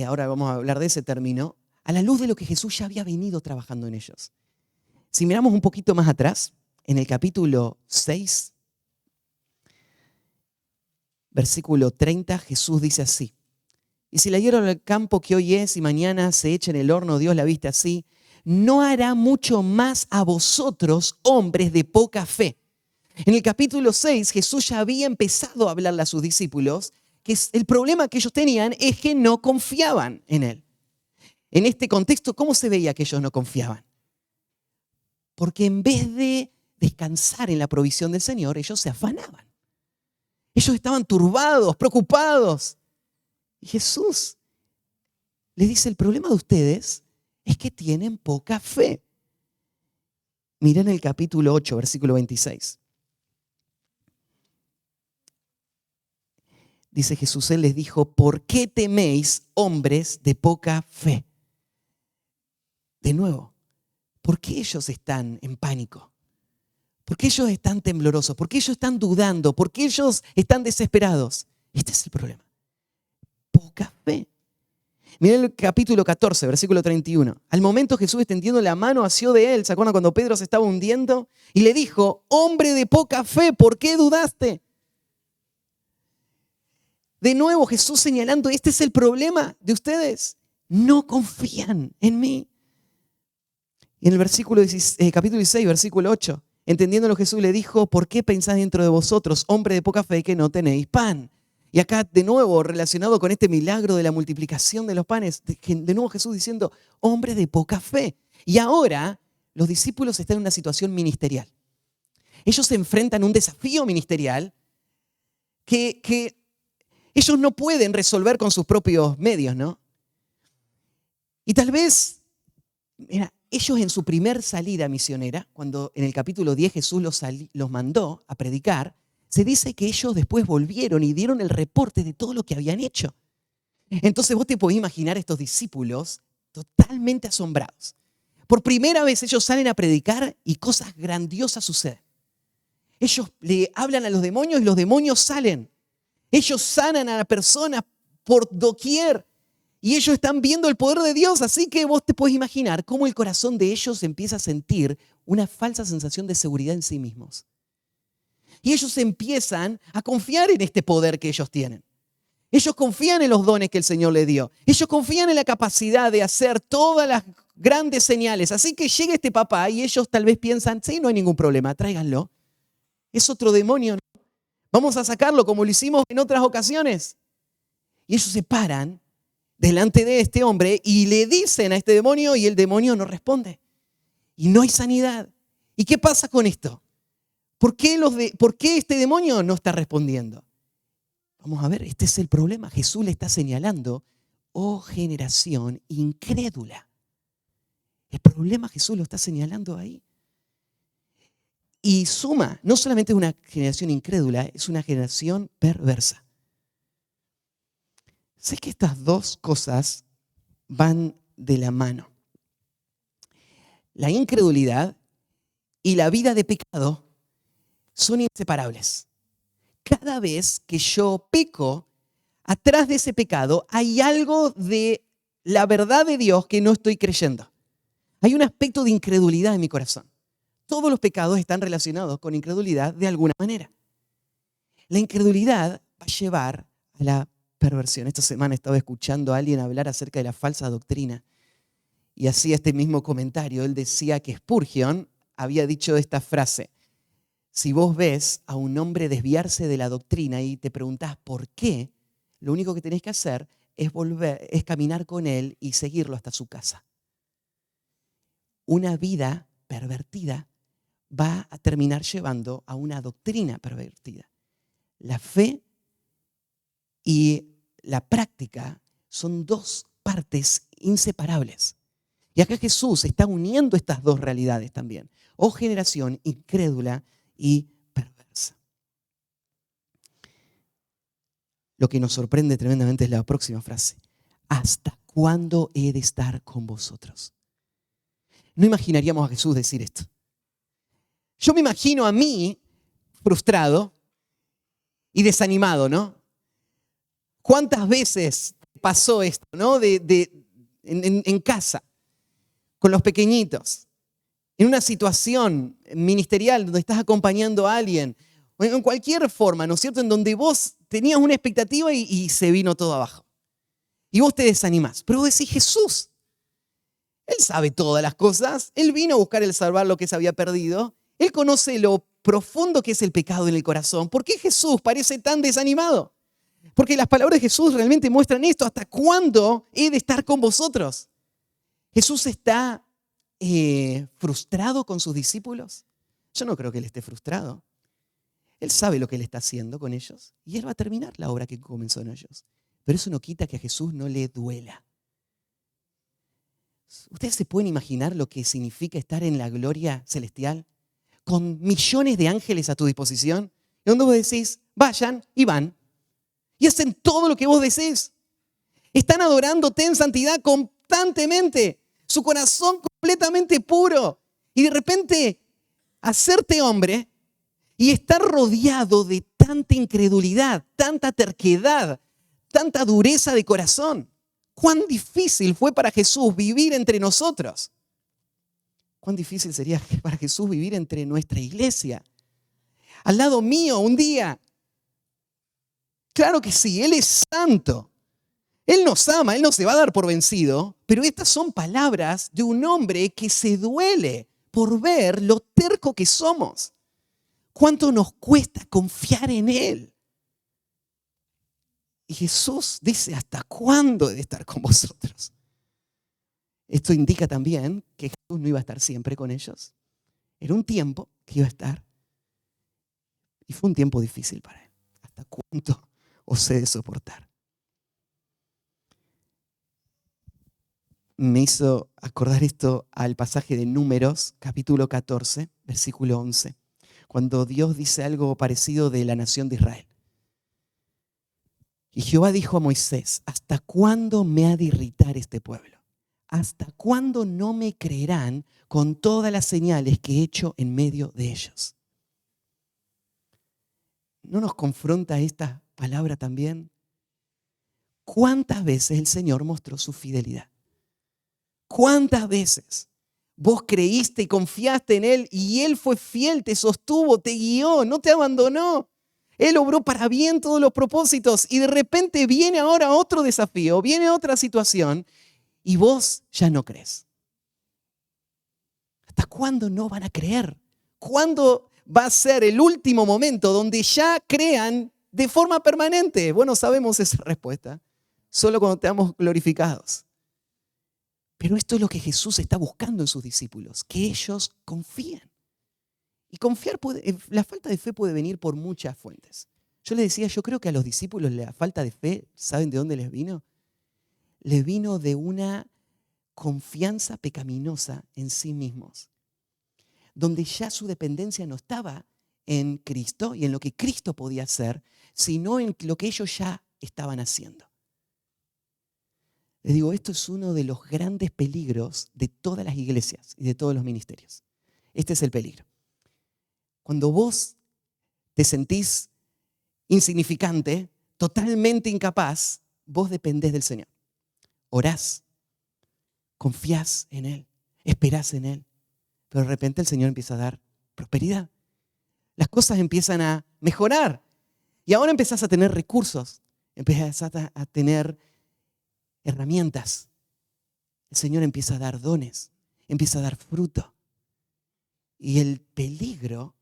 ahora vamos a hablar de ese término, a la luz de lo que Jesús ya había venido trabajando en ellos. Si miramos un poquito más atrás, en el capítulo 6, versículo 30, Jesús dice así: y si la hierba del campo que hoy es y mañana se echa en el horno, Dios la viste así, ¿no hará mucho más a vosotros, hombres de poca fe? En el capítulo 6, Jesús ya había empezado a hablarle a sus discípulos que el problema que ellos tenían es que no confiaban en Él. En este contexto, ¿cómo se veía que ellos no confiaban? Porque en vez de descansar en la provisión del Señor, ellos se afanaban. Ellos estaban turbados, preocupados. Y Jesús les dice: el problema de ustedes es que tienen poca fe. Miren el capítulo 8, versículo 26. Dice Jesús, Él les dijo: ¿por qué teméis, hombres de poca fe? De nuevo, ¿por qué ellos están en pánico? ¿Por qué ellos están temblorosos? ¿Por qué ellos están dudando? ¿Por qué ellos están desesperados? Este es el problema. Poca fe. Miren el capítulo 14, versículo 31. Al momento Jesús, extendiendo la mano, asió de él. ¿Se acuerdan cuando Pedro se estaba hundiendo? Y le dijo: hombre de poca fe, ¿por qué dudaste? De nuevo Jesús señalando: este es el problema de ustedes. No confían en mí. Y en el capítulo 16, versículo 8, entendiéndolo, Jesús le dijo: ¿por qué pensáis dentro de vosotros, hombre de poca fe, que no tenéis pan? Y acá de nuevo relacionado con este milagro de la multiplicación de los panes, de nuevo Jesús diciendo: hombre de poca fe. Y ahora los discípulos están en una situación ministerial. Ellos se enfrentan a un desafío ministerial que ellos no pueden resolver con sus propios medios, ¿no? Y tal vez, mira, ellos en su primer salida misionera, cuando en el capítulo 10 Jesús los mandó a predicar, se dice que ellos después volvieron y dieron el reporte de todo lo que habían hecho. Entonces vos te podés imaginar a estos discípulos totalmente asombrados. Por primera vez ellos salen a predicar y cosas grandiosas suceden. Ellos le hablan a los demonios y los demonios salen. Ellos sanan a la persona por doquier y ellos están viendo el poder de Dios. Así que vos te podés imaginar cómo el corazón de ellos empieza a sentir una falsa sensación de seguridad en sí mismos. Y ellos empiezan a confiar en este poder que ellos tienen. Ellos confían en los dones que el Señor les dio. Ellos confían en la capacidad de hacer todas las grandes señales. Así que llega este papá y ellos tal vez piensan, sí, no hay ningún problema, tráiganlo. Es otro demonio, ¿no? Vamos a sacarlo como lo hicimos en otras ocasiones. Y ellos se paran delante de este hombre y le dicen a este demonio y el demonio no responde. Y no hay sanidad. ¿Y qué pasa con esto? ¿Por qué este demonio no está respondiendo? Vamos a ver, este es el problema. Jesús le está señalando, oh generación incrédula. El problema Jesús lo está señalando ahí. Y suma, no solamente es una generación incrédula, es una generación perversa. Sé que estas dos cosas van de la mano. La incredulidad y la vida de pecado son inseparables. Cada vez que yo peco, atrás de ese pecado hay algo de la verdad de Dios que no estoy creyendo. Hay un aspecto de incredulidad en mi corazón. Todos los pecados están relacionados con incredulidad de alguna manera. La incredulidad va a llevar a la perversión. Esta semana estaba escuchando a alguien hablar acerca de la falsa doctrina y hacía este mismo comentario. Él decía que Spurgeon había dicho esta frase: si vos ves a un hombre desviarse de la doctrina y te preguntás por qué, lo único que tenés que hacer es caminar con él y seguirlo hasta su casa. Una vida pervertida va a terminar llevando a una doctrina pervertida. La fe y la práctica son dos partes inseparables. Y acá Jesús está uniendo estas dos realidades también. Oh generación incrédula y perversa. Lo que nos sorprende tremendamente es la próxima frase. ¿Hasta cuándo he de estar con vosotros? No imaginaríamos a Jesús decir esto. Yo me imagino a mí frustrado y desanimado, ¿no? ¿Cuántas veces pasó esto, ¿no? En casa, con los pequeñitos, en una situación ministerial donde estás acompañando a alguien, o en cualquier forma, ¿no es cierto?, en donde vos tenías una expectativa y se vino todo abajo. Y vos te desanimás. Pero vos decís, Jesús, Él sabe todas las cosas. Él vino a buscar el salvar lo que se había perdido. Él conoce lo profundo que es el pecado en el corazón. ¿Por qué Jesús parece tan desanimado? Porque las palabras de Jesús realmente muestran esto. ¿Hasta cuándo he de estar con vosotros? Jesús está frustrado con sus discípulos. Yo no creo que Él esté frustrado. Él sabe lo que Él está haciendo con ellos y Él va a terminar la obra que comenzó en ellos. Pero eso no quita que a Jesús no le duela. ¿Ustedes se pueden imaginar lo que significa estar en la gloria celestial? Con millones de ángeles a tu disposición, donde vos decís, vayan y van, y hacen todo lo que vos desees. Están adorándote en santidad constantemente, su corazón completamente puro, y de repente hacerte hombre y estar rodeado de tanta incredulidad, tanta terquedad, tanta dureza de corazón. ¿Cuán difícil fue para Jesús vivir entre nosotros? ¿Cuán difícil sería para Jesús vivir entre nuestra iglesia? Al lado mío un día. Claro que sí, Él es santo. Él nos ama, Él no se va a dar por vencido. Pero estas son palabras de un hombre que se duele por ver lo terco que somos. ¿Cuánto nos cuesta confiar en Él? Y Jesús dice, ¿hasta cuándo he de estar con vosotros? Esto indica también que Jesús no iba a estar siempre con ellos. Era un tiempo que iba a estar. Y fue un tiempo difícil para Él. ¿Hasta cuánto os he de soportar? Me hizo acordar esto al pasaje de Números, capítulo 14, versículo 11, cuando Dios dice algo parecido de la nación de Israel. Y Jehová dijo a Moisés, ¿hasta cuándo me ha de irritar este pueblo? ¿Hasta cuándo no me creerán con todas las señales que he hecho en medio de ellos? ¿No nos confronta esta palabra también? ¿Cuántas veces el Señor mostró su fidelidad? ¿Cuántas veces vos creíste y confiaste en Él y Él fue fiel, te sostuvo, te guió, no te abandonó? Él obró para bien todos los propósitos y de repente viene ahora otro desafío, viene otra situación y vos ya no crees. ¿Hasta cuándo no van a creer? ¿Cuándo va a ser el último momento donde ya crean de forma permanente? Bueno, sabemos esa respuesta. Solo cuando estemos glorificados. Pero esto es lo que Jesús está buscando en sus discípulos, que ellos confíen. Y la falta de fe puede venir por muchas fuentes. Yo les decía, yo creo que a los discípulos la falta de fe, ¿saben de dónde les vino? Les vino de una confianza pecaminosa en sí mismos, donde ya su dependencia no estaba en Cristo y en lo que Cristo podía hacer, sino en lo que ellos ya estaban haciendo. Les digo, esto es uno de los grandes peligros de todas las iglesias y de todos los ministerios. Este es el peligro. Cuando vos te sentís insignificante, totalmente incapaz, vos dependés del Señor. Orás, confías en Él, esperás en Él, pero de repente el Señor empieza a dar prosperidad. Las cosas empiezan a mejorar y ahora empezás a tener recursos, empezás a tener herramientas. El Señor empieza a dar dones, empieza a dar fruto. Y el peligro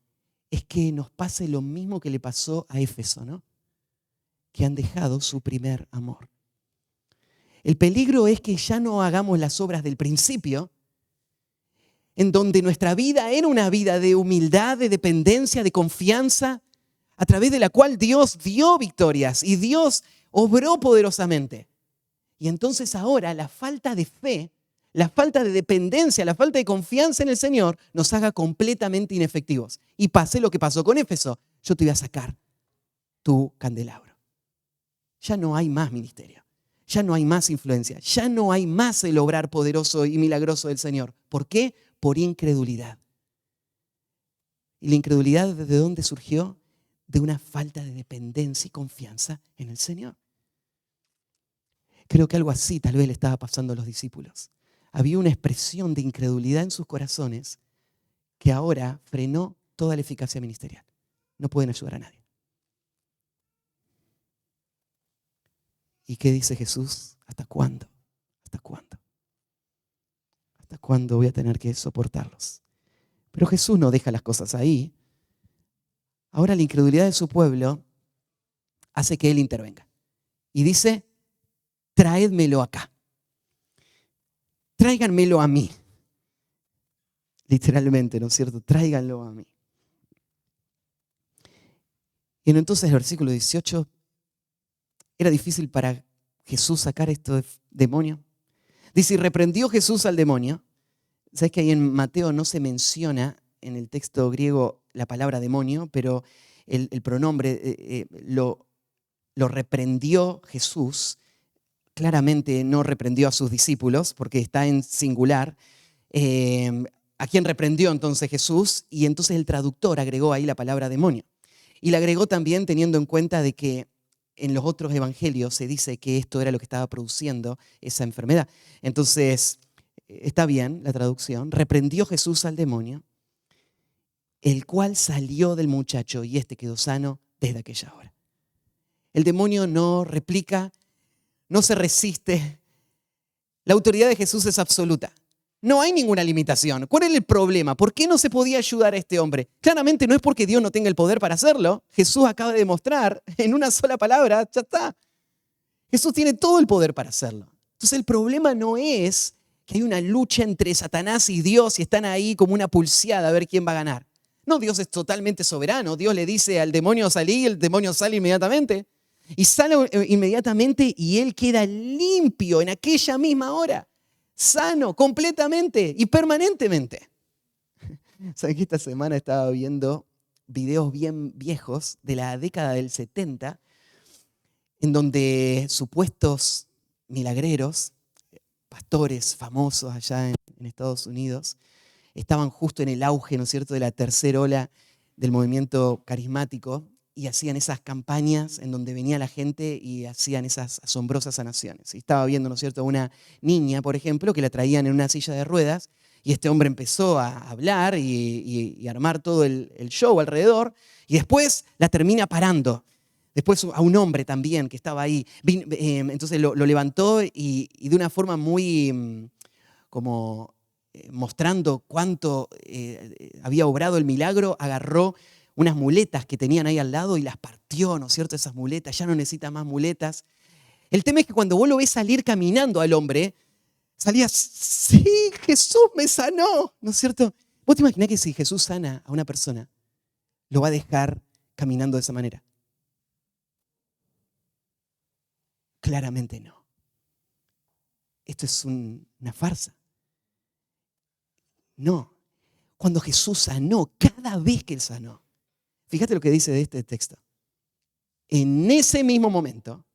es que nos pase lo mismo que le pasó a Éfeso, ¿no? Que han dejado su primer amor. El peligro es que ya no hagamos las obras del principio, en donde nuestra vida era una vida de humildad, de dependencia, de confianza, a través de la cual Dios dio victorias y Dios obró poderosamente. Y entonces ahora la falta de fe, la falta de dependencia, la falta de confianza en el Señor nos haga completamente inefectivos. Y pase lo que pasó con Éfeso. Yo te voy a sacar tu candelabro. Ya no hay más ministerio. Ya no hay más influencia. Ya no hay más el obrar poderoso y milagroso del Señor. ¿Por qué? Por incredulidad. ¿Y la incredulidad de dónde surgió? De una falta de dependencia y confianza en el Señor. Creo que algo así tal vez le estaba pasando a los discípulos. Había una expresión de incredulidad en sus corazones que ahora frenó toda la eficacia ministerial. No pueden ayudar a nadie. ¿Y qué dice Jesús? ¿Hasta cuándo? ¿Hasta cuándo? ¿Hasta cuándo voy a tener que soportarlos? Pero Jesús no deja las cosas ahí. Ahora la incredulidad de su pueblo hace que Él intervenga. Y dice, traédmelo acá. Tráiganmelo a mí. Literalmente, ¿no es cierto? Tráiganlo a mí. Y entonces el versículo 18, era difícil para Jesús sacar estos demonios. Dice, y reprendió Jesús al demonio. ¿Sabes que ahí en Mateo no se menciona en el texto griego la palabra demonio, pero el pronombre lo reprendió Jesús? Claramente no reprendió a sus discípulos porque está en singular. ¿A quién reprendió entonces Jesús? Y entonces el traductor agregó ahí la palabra demonio. Y la agregó también teniendo en cuenta de que en los otros evangelios se dice que esto era lo que estaba produciendo esa enfermedad. Entonces, está bien la traducción. Reprendió Jesús al demonio, el cual salió del muchacho y este quedó sano desde aquella hora. El demonio no replica, no se resiste. La autoridad de Jesús es absoluta. No hay ninguna limitación. ¿Cuál es el problema? ¿Por qué no se podía ayudar a este hombre? Claramente no es porque Dios no tenga el poder para hacerlo. Jesús acaba de demostrar en una sola palabra, ya está. Jesús tiene todo el poder para hacerlo. Entonces el problema no es que hay una lucha entre Satanás y Dios y están ahí como una pulseada a ver quién va a ganar. No, Dios es totalmente soberano. Dios le dice al demonio salí y el demonio sale inmediatamente. Y sale inmediatamente y él queda limpio en aquella misma hora. Sano, completamente y permanentemente. ¿Saben que esta semana estaba viendo videos bien viejos de la década del 70 en donde supuestos milagreros, pastores famosos allá en Estados Unidos, estaban justo en el auge, ¿no es cierto?, de la tercera ola del movimiento carismático y hacían esas campañas en donde venía la gente y hacían esas asombrosas sanaciones. Y estaba viendo, ¿no es cierto?, a una niña, por ejemplo, que la traían en una silla de ruedas y este hombre empezó a hablar y armar todo el show alrededor y después la termina parando. Después a un hombre también que estaba ahí. Entonces lo levantó y de una forma muy como mostrando cuánto había obrado el milagro, agarró unas muletas que tenían ahí al lado y las partió, ¿no es cierto? Esas muletas, ya no necesita más muletas. El tema es que cuando vos lo ves salir caminando al hombre, salías, sí, Jesús me sanó, ¿no es cierto? ¿Vos te imaginás que si Jesús sana a una persona, lo va a dejar caminando de esa manera? Claramente no. Esto es una farsa. No. Cuando Jesús sanó, cada vez que Él sanó, fíjate lo que dice de este texto. En ese mismo momento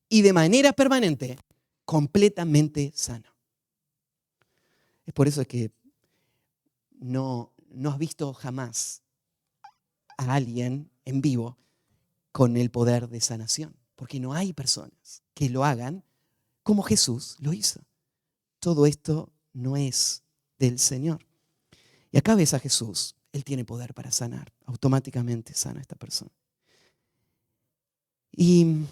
y de manera permanente, completamente sano. Es por eso que no has visto jamás a alguien en vivo con el poder de sanación. Porque no hay personas que lo hagan como Jesús lo hizo. Todo esto no es del Señor. Y acá ves a Jesús. Él tiene poder para sanar. Automáticamente sana a esta persona. Y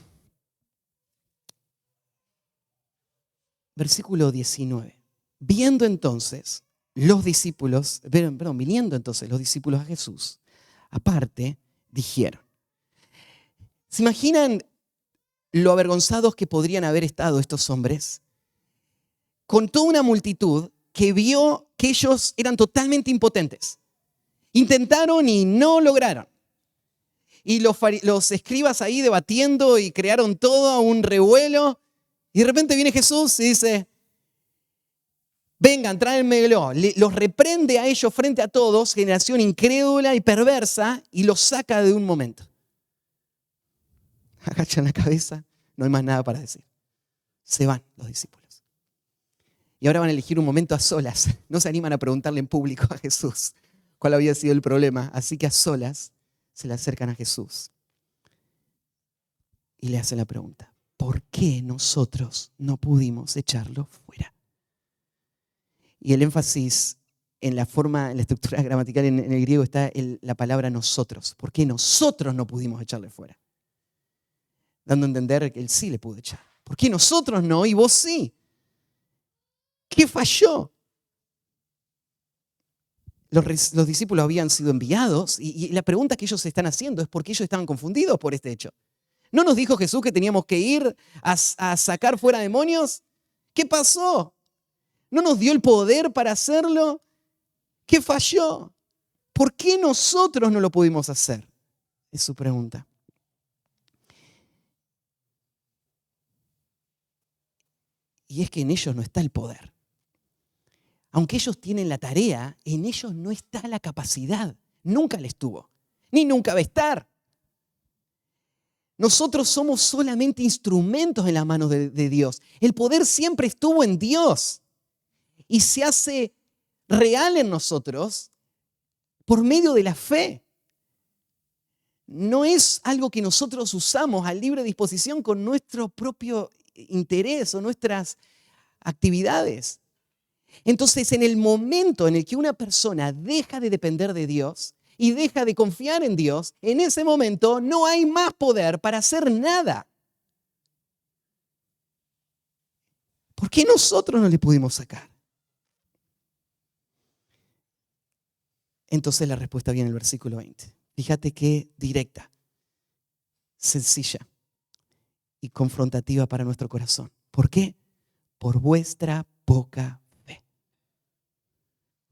versículo 19. Viniendo entonces los discípulos a Jesús, aparte, dijeron. ¿Se imaginan lo avergonzados que podrían haber estado estos hombres? Con toda una multitud que vio que ellos eran totalmente impotentes. Intentaron y no lograron. Y los escribas ahí debatiendo y crearon todo un revuelo. Y de repente viene Jesús y dice, vengan, tráenmelo. Los reprende a ellos frente a todos, generación incrédula y perversa, y los saca de un momento. Agachan la cabeza, no hay más nada para decir. Se van los discípulos. Y ahora van a elegir un momento a solas. No se animan a preguntarle en público a Jesús cuál había sido el problema. Así que a solas se le acercan a Jesús y le hacen la pregunta: ¿por qué nosotros no pudimos echarlo fuera? Y el énfasis en la estructura gramatical en el griego está la palabra nosotros. ¿Por qué nosotros no pudimos echarle fuera? Dando a entender que él sí le pudo echar. ¿Por qué nosotros no y vos sí? ¿Qué falló? Los discípulos habían sido enviados y la pregunta que ellos se están haciendo es por qué ellos estaban confundidos por este hecho. ¿No nos dijo Jesús que teníamos que ir a sacar fuera demonios? ¿Qué pasó? ¿No nos dio el poder para hacerlo? ¿Qué falló? ¿Por qué nosotros no lo pudimos hacer? Es su pregunta. Y es que en ellos no está el poder. Aunque ellos tienen la tarea, en ellos no está la capacidad. Nunca la estuvo, ni nunca va a estar. Nosotros somos solamente instrumentos en las manos de Dios. El poder siempre estuvo en Dios y se hace real en nosotros por medio de la fe. No es algo que nosotros usamos a libre disposición con nuestro propio interés o nuestras actividades. Entonces, en el momento en el que una persona deja de depender de Dios y deja de confiar en Dios, en ese momento no hay más poder para hacer nada. ¿Por qué nosotros no le pudimos sacar? Entonces la respuesta viene en el versículo 20. Fíjate qué directa, sencilla y confrontativa para nuestro corazón. ¿Por qué? Por vuestra poca fe.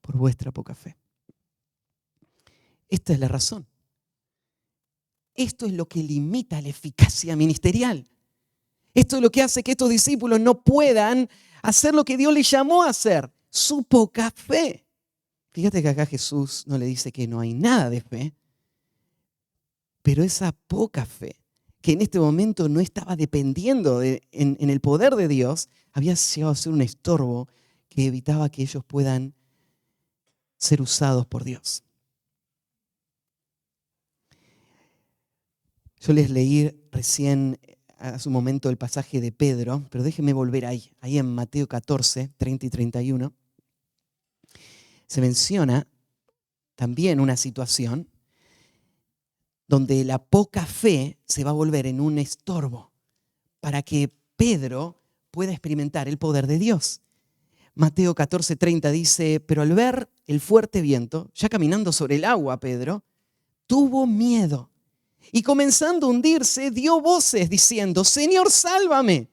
Por vuestra poca fe. Esta es la razón. Esto es lo que limita la eficacia ministerial. Esto es lo que hace que estos discípulos no puedan hacer lo que Dios les llamó a hacer. Su poca fe. Fíjate que acá Jesús no le dice que no hay nada de fe, pero esa poca fe que en este momento no estaba dependiendo en el poder de Dios, había llegado a ser un estorbo que evitaba que ellos puedan ser usados por Dios. Yo les leí recién hace un momento el pasaje de Pedro, pero déjenme volver ahí en Mateo 14, 30 y 31. Se menciona también una situación donde la poca fe se va a volver en un estorbo para que Pedro pueda experimentar el poder de Dios. Mateo 14, 30 dice, pero al ver el fuerte viento, ya caminando sobre el agua, Pedro tuvo miedo y comenzando a hundirse, dio voces diciendo, Señor, sálvame.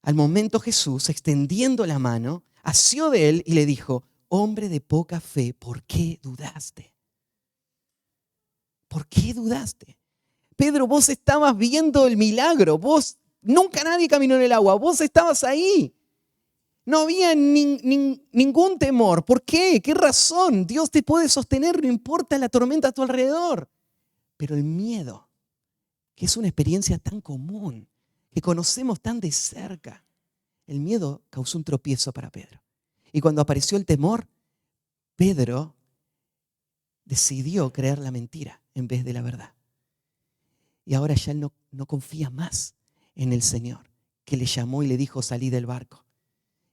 Al momento Jesús, extendiendo la mano, asió de él y le dijo, hombre de poca fe, ¿por qué dudaste? ¿Por qué dudaste? Pedro, vos estabas viendo el milagro, nunca nadie caminó en el agua, vos estabas ahí. No había ningún temor. ¿Por qué? ¿Qué razón? Dios te puede sostener, no importa la tormenta a tu alrededor. Pero el miedo, que es una experiencia tan común, que conocemos tan de cerca, el miedo causó un tropiezo para Pedro. Y cuando apareció el temor, Pedro decidió creer la mentira en vez de la verdad. Y ahora ya él no confía más en el Señor, que le llamó y le dijo, salí del barco.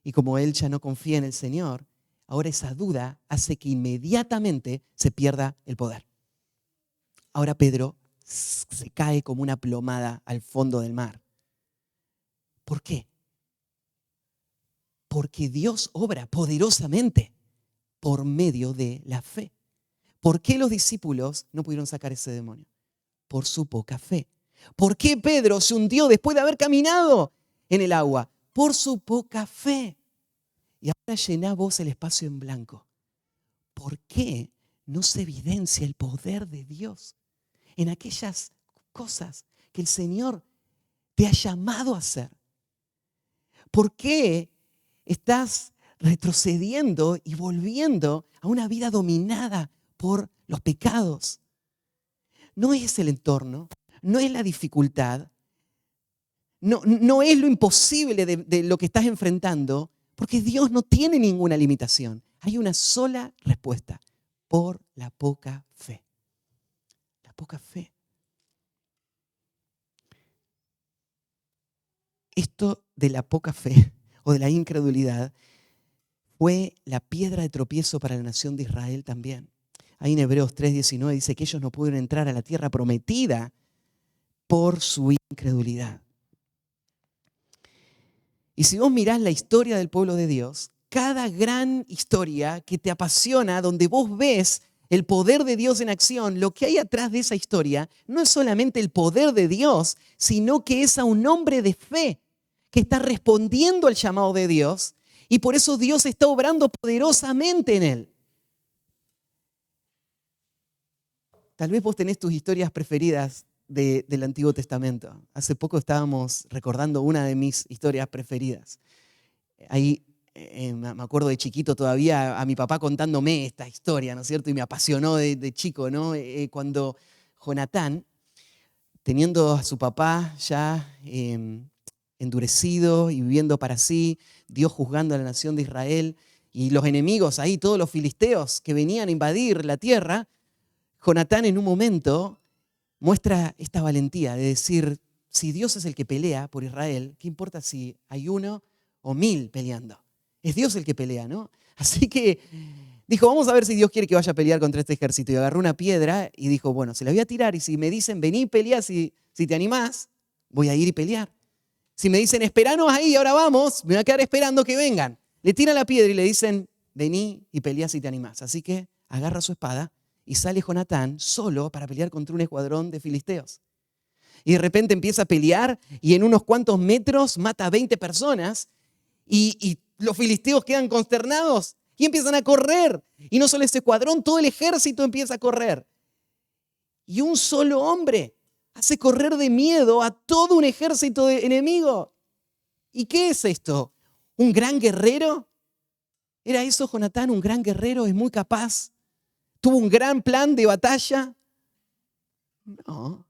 Y como él ya no confía en el Señor, ahora esa duda hace que inmediatamente se pierda el poder. Ahora Pedro se cae como una plomada al fondo del mar. ¿Por qué? Porque Dios obra poderosamente por medio de la fe. ¿Por qué los discípulos no pudieron sacar ese demonio? Por su poca fe. ¿Por qué Pedro se hundió después de haber caminado en el agua? Por su poca fe. Y ahora llená vos el espacio en blanco. ¿Por qué no se evidencia el poder de Dios en aquellas cosas que el Señor te ha llamado a hacer? ¿Por qué estás retrocediendo y volviendo a una vida dominada por los pecados? No es el entorno, no es la dificultad, no es lo imposible de lo que estás enfrentando, porque Dios no tiene ninguna limitación. Hay una sola respuesta, por la poca fe. La poca fe. Esto de la poca fe o de la incredulidad fue la piedra de tropiezo para la nación de Israel también. Ahí en Hebreos 3:19 dice que ellos no pudieron entrar a la tierra prometida por su incredulidad. Y si vos mirás la historia del pueblo de Dios, cada gran historia que te apasiona, donde vos ves el poder de Dios en acción, lo que hay atrás de esa historia no es solamente el poder de Dios, sino que es a un hombre de fe que está respondiendo al llamado de Dios y por eso Dios está obrando poderosamente en él. Tal vez vos tenés tus historias preferidas del Antiguo Testamento. Hace poco estábamos recordando una de mis historias preferidas. Ahí me acuerdo de chiquito todavía a mi papá contándome esta historia, ¿no es cierto? Y me apasionó de chico, ¿no? Cuando Jonatán, teniendo a su papá ya endurecido y viviendo para sí, Dios juzgando a la nación de Israel y los enemigos ahí, todos los filisteos que venían a invadir la tierra, Jonatán en un momento muestra esta valentía de decir, si Dios es el que pelea por Israel, ¿qué importa si hay 1 o 1000 peleando? Es Dios el que pelea, ¿no? Así que dijo, vamos a ver si Dios quiere que vaya a pelear contra este ejército. Y agarró una piedra y dijo, bueno, se la voy a tirar y si me dicen, vení y pelea, si te animás, voy a ir y pelear. Si me dicen, esperanos ahí, ahora vamos, me voy a quedar esperando que vengan. Le tiran la piedra y le dicen, vení y pelea si te animás. Así que agarra su espada y sale Jonatán solo para pelear contra un escuadrón de filisteos. Y de repente empieza a pelear y en unos cuantos metros mata a 20 personas y los filisteos quedan consternados y empiezan a correr. Y no solo ese escuadrón, todo el ejército empieza a correr. Y un solo hombre hace correr de miedo a todo un ejército de enemigo. ¿Y qué es esto? ¿Un gran guerrero? ¿Era eso Jonatán, un gran guerrero? ¿Es muy capaz? ¿Tuvo un gran plan de batalla? No.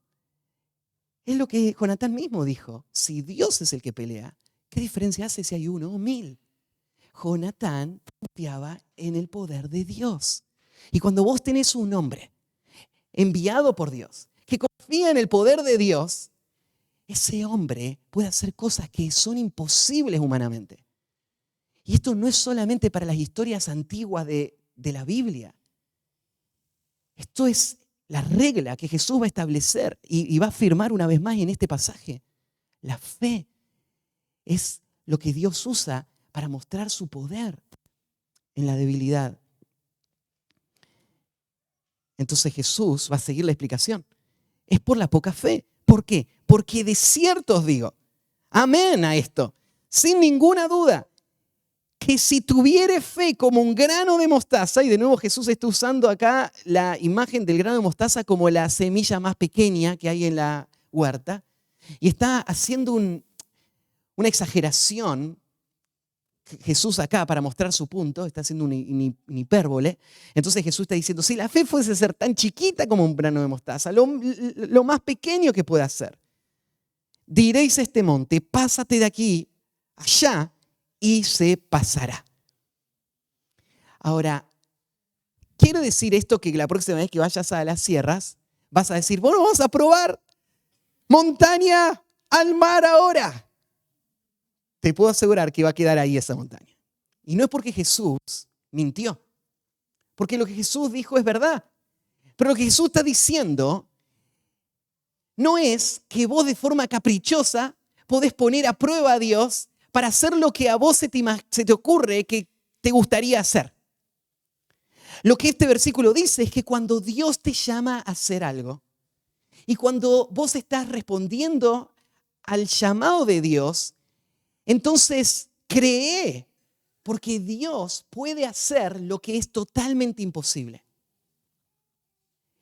Es lo que Jonatán mismo dijo. Si Dios es el que pelea, ¿qué diferencia hace si hay 1 o 1000? Jonatán confiaba en el poder de Dios. Y cuando vos tenés un hombre enviado por Dios, que confía en el poder de Dios, ese hombre puede hacer cosas que son imposibles humanamente. Y esto no es solamente para las historias antiguas de la Biblia. Esto es la regla que Jesús va a establecer y va a afirmar una vez más en este pasaje. La fe es lo que Dios usa para mostrar su poder en la debilidad. Entonces Jesús va a seguir la explicación. Es por la poca fe. ¿Por qué? Porque de cierto os digo, amén a esto, sin ninguna duda, que si tuviere fe como un grano de mostaza, y de nuevo Jesús está usando acá la imagen del grano de mostaza como la semilla más pequeña que hay en la huerta, y está haciendo una exageración Jesús acá para mostrar su punto, está haciendo una hipérbole. Entonces Jesús está diciendo, si la fe fuese ser tan chiquita como un grano de mostaza, lo más pequeño que pueda ser, diréis a este monte, pásate de aquí allá, y se pasará. Ahora, quiero decir esto que la próxima vez que vayas a las sierras, vas a decir, bueno, vamos a probar montaña al mar ahora. Te puedo asegurar que va a quedar ahí esa montaña. Y no es porque Jesús mintió, porque lo que Jesús dijo es verdad. Pero lo que Jesús está diciendo no es que vos de forma caprichosa podés poner a prueba a Dios para hacer lo que a vos se te ocurre que te gustaría hacer. Lo que este versículo dice es que cuando Dios te llama a hacer algo y cuando vos estás respondiendo al llamado de Dios, entonces cree, porque Dios puede hacer lo que es totalmente imposible.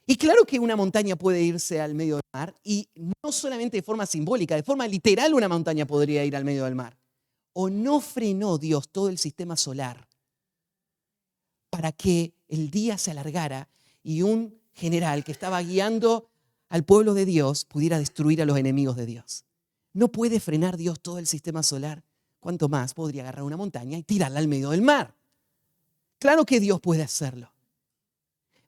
Y claro que una montaña puede irse al medio del mar, y no solamente de forma simbólica, de forma literal una montaña podría ir al medio del mar. ¿O no frenó Dios todo el sistema solar para que el día se alargara y un general que estaba guiando al pueblo de Dios pudiera destruir a los enemigos de Dios? ¿No puede frenar Dios todo el sistema solar? ¿Cuánto más podría agarrar una montaña y tirarla al medio del mar? Claro que Dios puede hacerlo.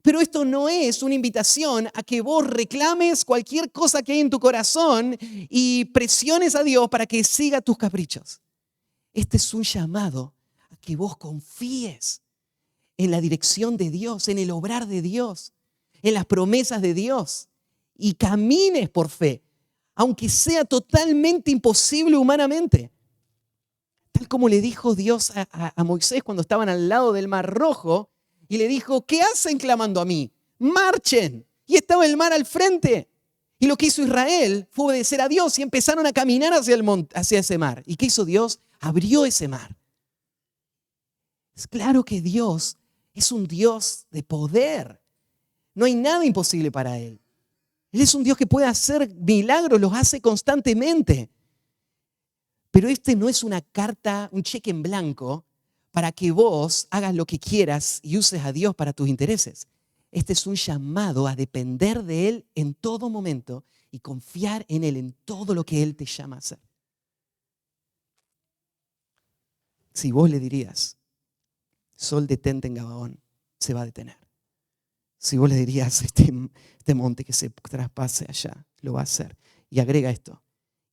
Pero esto no es una invitación a que vos reclames cualquier cosa que hay en tu corazón y presiones a Dios para que siga tus caprichos. Este es un llamado a que vos confíes en la dirección de Dios, en el obrar de Dios, en las promesas de Dios y camines por fe, aunque sea totalmente imposible humanamente. Tal como le dijo Dios a Moisés cuando estaban al lado del Mar Rojo y le dijo, ¿qué hacen clamando a mí? Marchen. Y estaba el mar al frente. Y lo que hizo Israel fue obedecer a Dios y empezaron a caminar hacia ese mar. ¿Y qué hizo Dios? Abrió ese mar. Es claro que Dios es un Dios de poder. No hay nada imposible para Él. Él es un Dios que puede hacer milagros, los hace constantemente. Pero este no es una carta, un cheque en blanco para que vos hagas lo que quieras y uses a Dios para tus intereses. Este es un llamado a depender de Él en todo momento y confiar en Él en todo lo que Él te llama a hacer. Si vos le dirías, sol detente en Gabaón, se va a detener. Si vos le dirías, este monte que se traspase allá, lo va a hacer. Y agrega esto,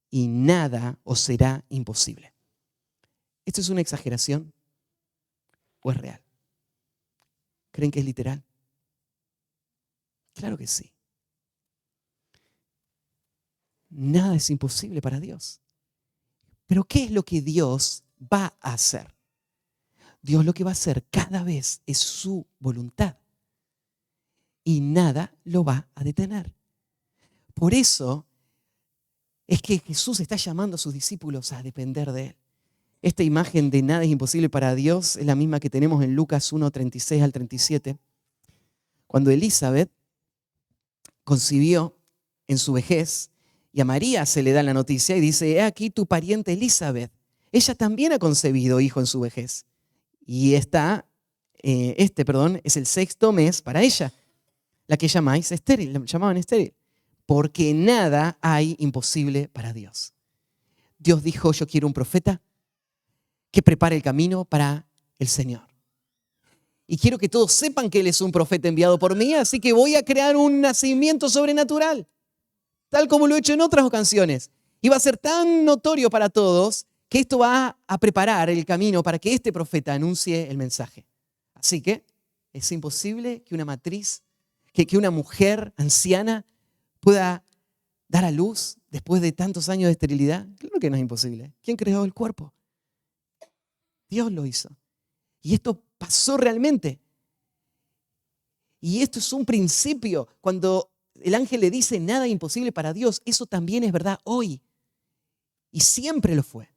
y nada os será imposible. ¿Esto es una exageración o es real? ¿Creen que es literal? Claro que sí. Nada es imposible para Dios. Pero ¿qué es lo que Dios va a hacer? Dios lo que va a hacer cada vez es su voluntad. Y nada lo va a detener. Por eso es que Jesús está llamando a sus discípulos a depender de Él. Esta imagen de nada es imposible para Dios es la misma que tenemos en Lucas 1, 36 al 37. Cuando Elizabeth concibió en su vejez y a María se le da la noticia y dice, he aquí tu pariente Elizabeth. Ella también ha concebido hijo en su vejez. Y es el 6º mes para ella, la que llamaban estéril. porque nada hay imposible para Dios. Dios dijo, yo quiero un profeta que prepare el camino para el Señor. Y quiero que todos sepan que Él es un profeta enviado por mí, así que voy a crear un nacimiento sobrenatural, tal como lo he hecho en otras ocasiones. Y va a ser tan notorio para todos que esto va a preparar el camino para que este profeta anuncie el mensaje. Así que es imposible que una matriz, que una mujer anciana pueda dar a luz después de tantos años de esterilidad. Claro que no es imposible. ¿Quién creó el cuerpo? Dios lo hizo. Y esto pasó realmente. Y esto es un principio. Cuando el ángel le dice nada imposible para Dios, eso también es verdad hoy. Y siempre lo fue.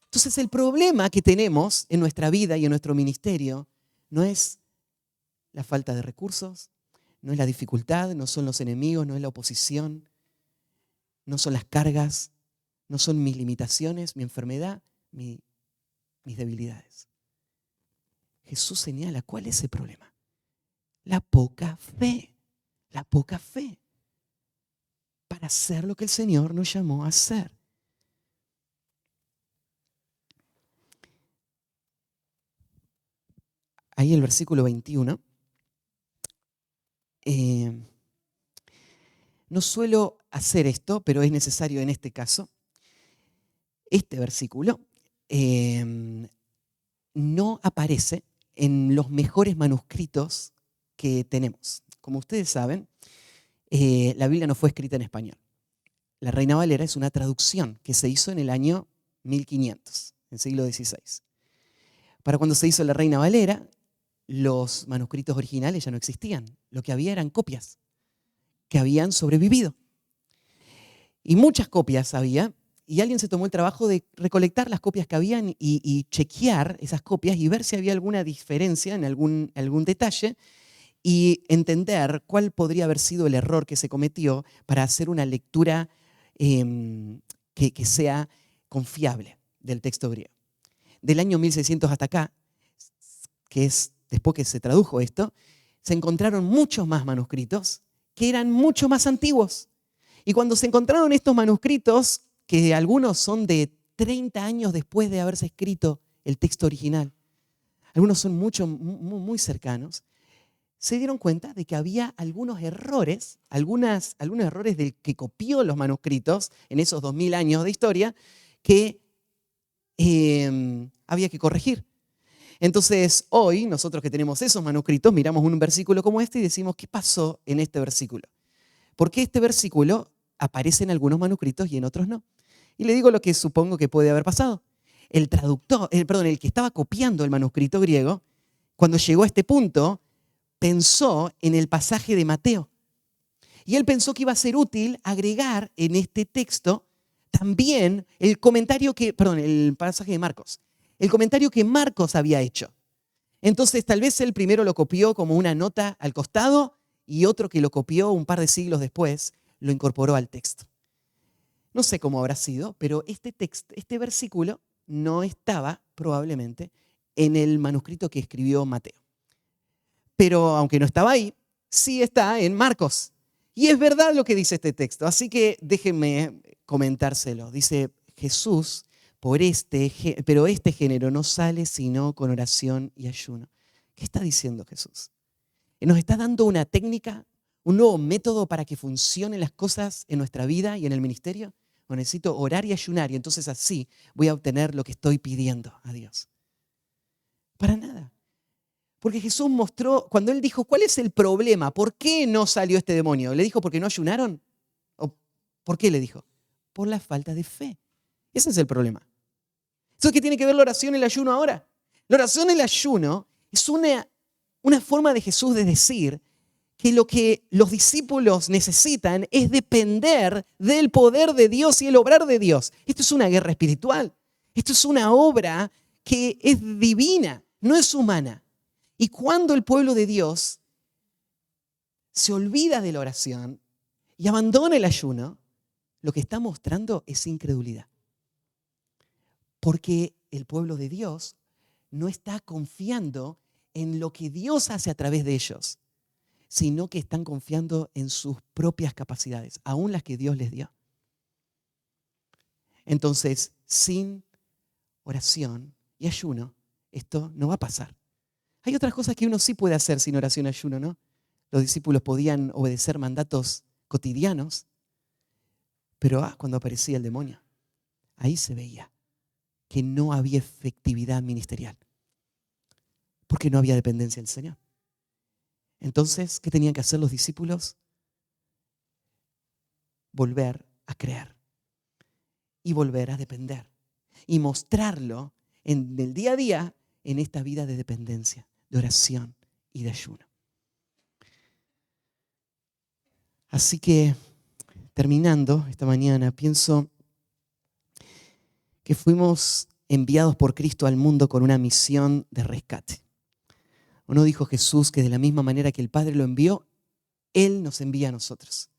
Entonces el problema que tenemos en nuestra vida y en nuestro ministerio no es la falta de recursos, no es la dificultad, no son los enemigos, no es la oposición, no son las cargas, no son mis limitaciones, mi enfermedad, mis debilidades. Jesús señala cuál es el problema. La poca fe. La poca fe para hacer lo que el Señor nos llamó a hacer. Ahí el versículo 21. No suelo hacer esto, pero es necesario en este caso. Este versículo no aparece en los mejores manuscritos que tenemos. Como ustedes saben, la Biblia no fue escrita en español. La Reina Valera es una traducción que se hizo en el año 1500, en el siglo XVI. Para cuando se hizo la Reina Valera, los manuscritos originales ya no existían. Lo que había eran copias que habían sobrevivido. Y muchas copias había, y alguien se tomó el trabajo de recolectar las copias que habían y chequear esas copias y ver si había alguna diferencia en algún detalle y entender cuál podría haber sido el error que se cometió para hacer una lectura que sea confiable del texto griego. Del año 1600 hasta acá, que es después que se tradujo esto, se encontraron muchos más manuscritos que eran mucho más antiguos. Y cuando se encontraron estos manuscritos, que algunos son de 30 años después de haberse escrito el texto original, algunos son muy cercanos, se dieron cuenta de que había algunos errores, algunos errores del que copió los manuscritos en esos 2000 años de historia que había que corregir. Entonces, hoy, nosotros que tenemos esos manuscritos, miramos un versículo como este y decimos, ¿qué pasó en este versículo? ¿Por qué este versículo aparece en algunos manuscritos y en otros no? Y le digo lo que supongo que puede haber pasado. El que estaba copiando el manuscrito griego, cuando llegó a este punto, pensó en el pasaje de Mateo. Y él pensó que iba a ser útil agregar en este texto también el pasaje de Marcos. El comentario que Marcos había hecho. Entonces, tal vez él primero lo copió como una nota al costado y otro que lo copió un par de siglos después lo incorporó al texto. No sé cómo habrá sido, pero este versículo no estaba probablemente en el manuscrito que escribió Mateo. Pero aunque no estaba ahí, sí está en Marcos. Y es verdad lo que dice este texto, así que déjenme comentárselo. Dice Jesús, pero este género no sale sino con oración y ayuno. ¿Qué está diciendo Jesús? Nos está dando una técnica, un nuevo método para que funcionen las cosas en nuestra vida y en el ministerio. O necesito orar y ayunar y entonces así voy a obtener lo que estoy pidiendo a Dios. Para nada. Porque Jesús mostró, cuando Él dijo, ¿cuál es el problema? ¿Por qué no salió este demonio? ¿Le dijo porque no ayunaron? ¿O por qué le dijo? Por la falta de fe. Ese es el problema. ¿Eso qué tiene que ver la oración y el ayuno ahora? La oración y el ayuno es una forma de Jesús de decir que lo que los discípulos necesitan es depender del poder de Dios y el obrar de Dios. Esto es una guerra espiritual. Esto es una obra que es divina, no es humana. Y cuando el pueblo de Dios se olvida de la oración y abandona el ayuno, lo que está mostrando es incredulidad. Porque el pueblo de Dios no está confiando en lo que Dios hace a través de ellos. sino que están confiando en sus propias capacidades, aún las que Dios les dio. Entonces, sin oración y ayuno, esto no va a pasar. Hay otras cosas que uno sí puede hacer sin oración y ayuno, ¿no? Los discípulos podían obedecer mandatos cotidianos, pero cuando aparecía el demonio, ahí se veía que no había efectividad ministerial, porque no había dependencia del Señor. Entonces, ¿qué tenían que hacer los discípulos? Volver a creer y volver a depender y mostrarlo en el día a día en esta vida de dependencia, de oración y de ayuno. Así que, terminando esta mañana, pienso que fuimos enviados por Cristo al mundo con una misión de rescate. ¿O no dijo Jesús que de la misma manera que el Padre lo envió, Él nos envía a nosotros?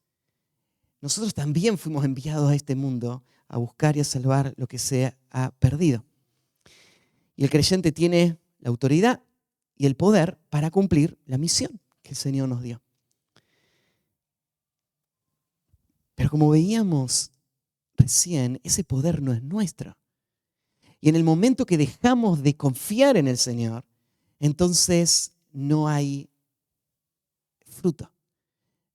Nosotros también fuimos enviados a este mundo a buscar y a salvar lo que se ha perdido. Y el creyente tiene la autoridad y el poder para cumplir la misión que el Señor nos dio. Pero como veíamos recién, ese poder no es nuestro. Y en el momento que dejamos de confiar en el Señor, entonces no hay fruto,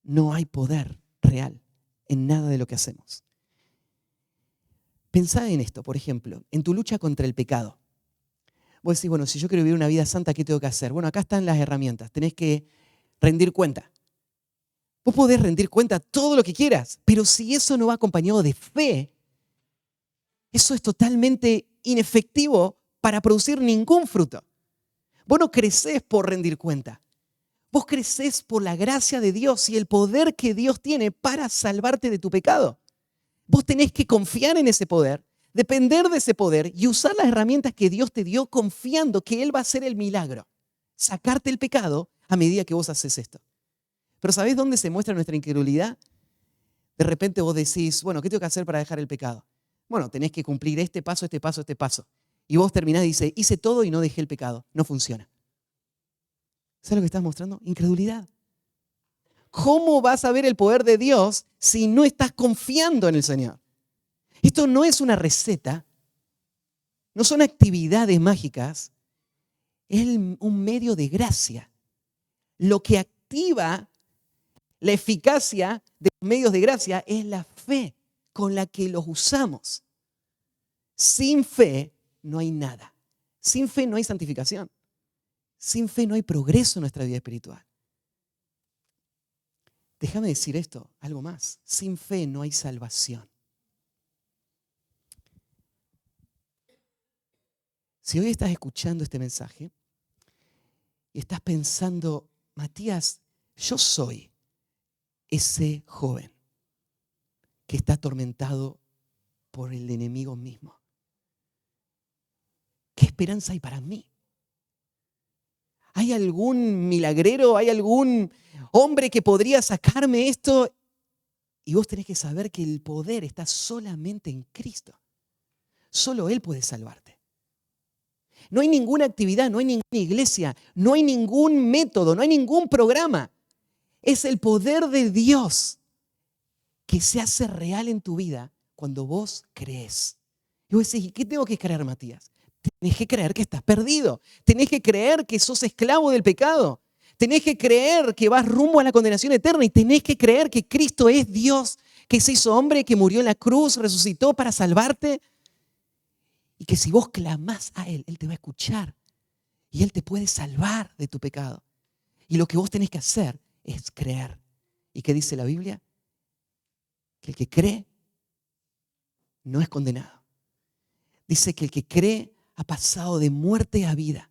no hay poder real en nada de lo que hacemos. Pensá en esto, por ejemplo, en tu lucha contra el pecado. Vos decís, bueno, si yo quiero vivir una vida santa, ¿qué tengo que hacer? Bueno, acá están las herramientas. Tenés que rendir cuenta. Vos podés rendir cuenta todo lo que quieras, pero si eso no va acompañado de fe, eso es totalmente inefectivo para producir ningún fruto. Vos no crecés por rendir cuenta. Vos crecés por la gracia de Dios y el poder que Dios tiene para salvarte de tu pecado. Vos tenés que confiar en ese poder, depender de ese poder y usar las herramientas que Dios te dio confiando que Él va a hacer el milagro. Sacarte el pecado a medida que vos haces esto. Pero ¿sabés dónde se muestra nuestra incredulidad? De repente vos decís, bueno, ¿qué tengo que hacer para dejar el pecado? Bueno, tenés que cumplir este paso, este paso, este paso. Y vos terminás y dices, hice todo y no dejé el pecado. No funciona. ¿Sabes lo que estás mostrando? Incredulidad. ¿Cómo vas a ver el poder de Dios si no estás confiando en el Señor? Esto no es una receta, no son actividades mágicas, es un medio de gracia. Lo que activa la eficacia de los medios de gracia es la fe con la que los usamos. Sin fe no hay nada. Sin fe no hay santificación. Sin fe no hay progreso en nuestra vida espiritual. Déjame decir esto, algo más. Sin fe no hay salvación. Si hoy estás escuchando este mensaje y estás pensando, Matías, yo soy ese joven que está atormentado por el enemigo mismo. ¿Qué esperanza hay para mí? ¿Hay algún milagrero? ¿Hay algún hombre que podría sacarme esto? Y vos tenés que saber que el poder está solamente en Cristo. Solo Él puede salvarte. No hay ninguna actividad, no hay ninguna iglesia, no hay ningún método, no hay ningún programa. Es el poder de Dios que se hace real en tu vida cuando vos crees. Y vos decís, ¿y qué tengo que creer, Matías? Tenés que creer que estás perdido. Tenés que creer que sos esclavo del pecado. Tenés que creer que vas rumbo a la condenación eterna y tenés que creer que Cristo es Dios, que se hizo hombre, que murió en la cruz, resucitó para salvarte y que si vos clamás a Él, Él te va a escuchar y Él te puede salvar de tu pecado. Y lo que vos tenés que hacer es creer. ¿Y qué dice la Biblia? Que el que cree no es condenado. Dice que el que cree ha pasado de muerte a vida.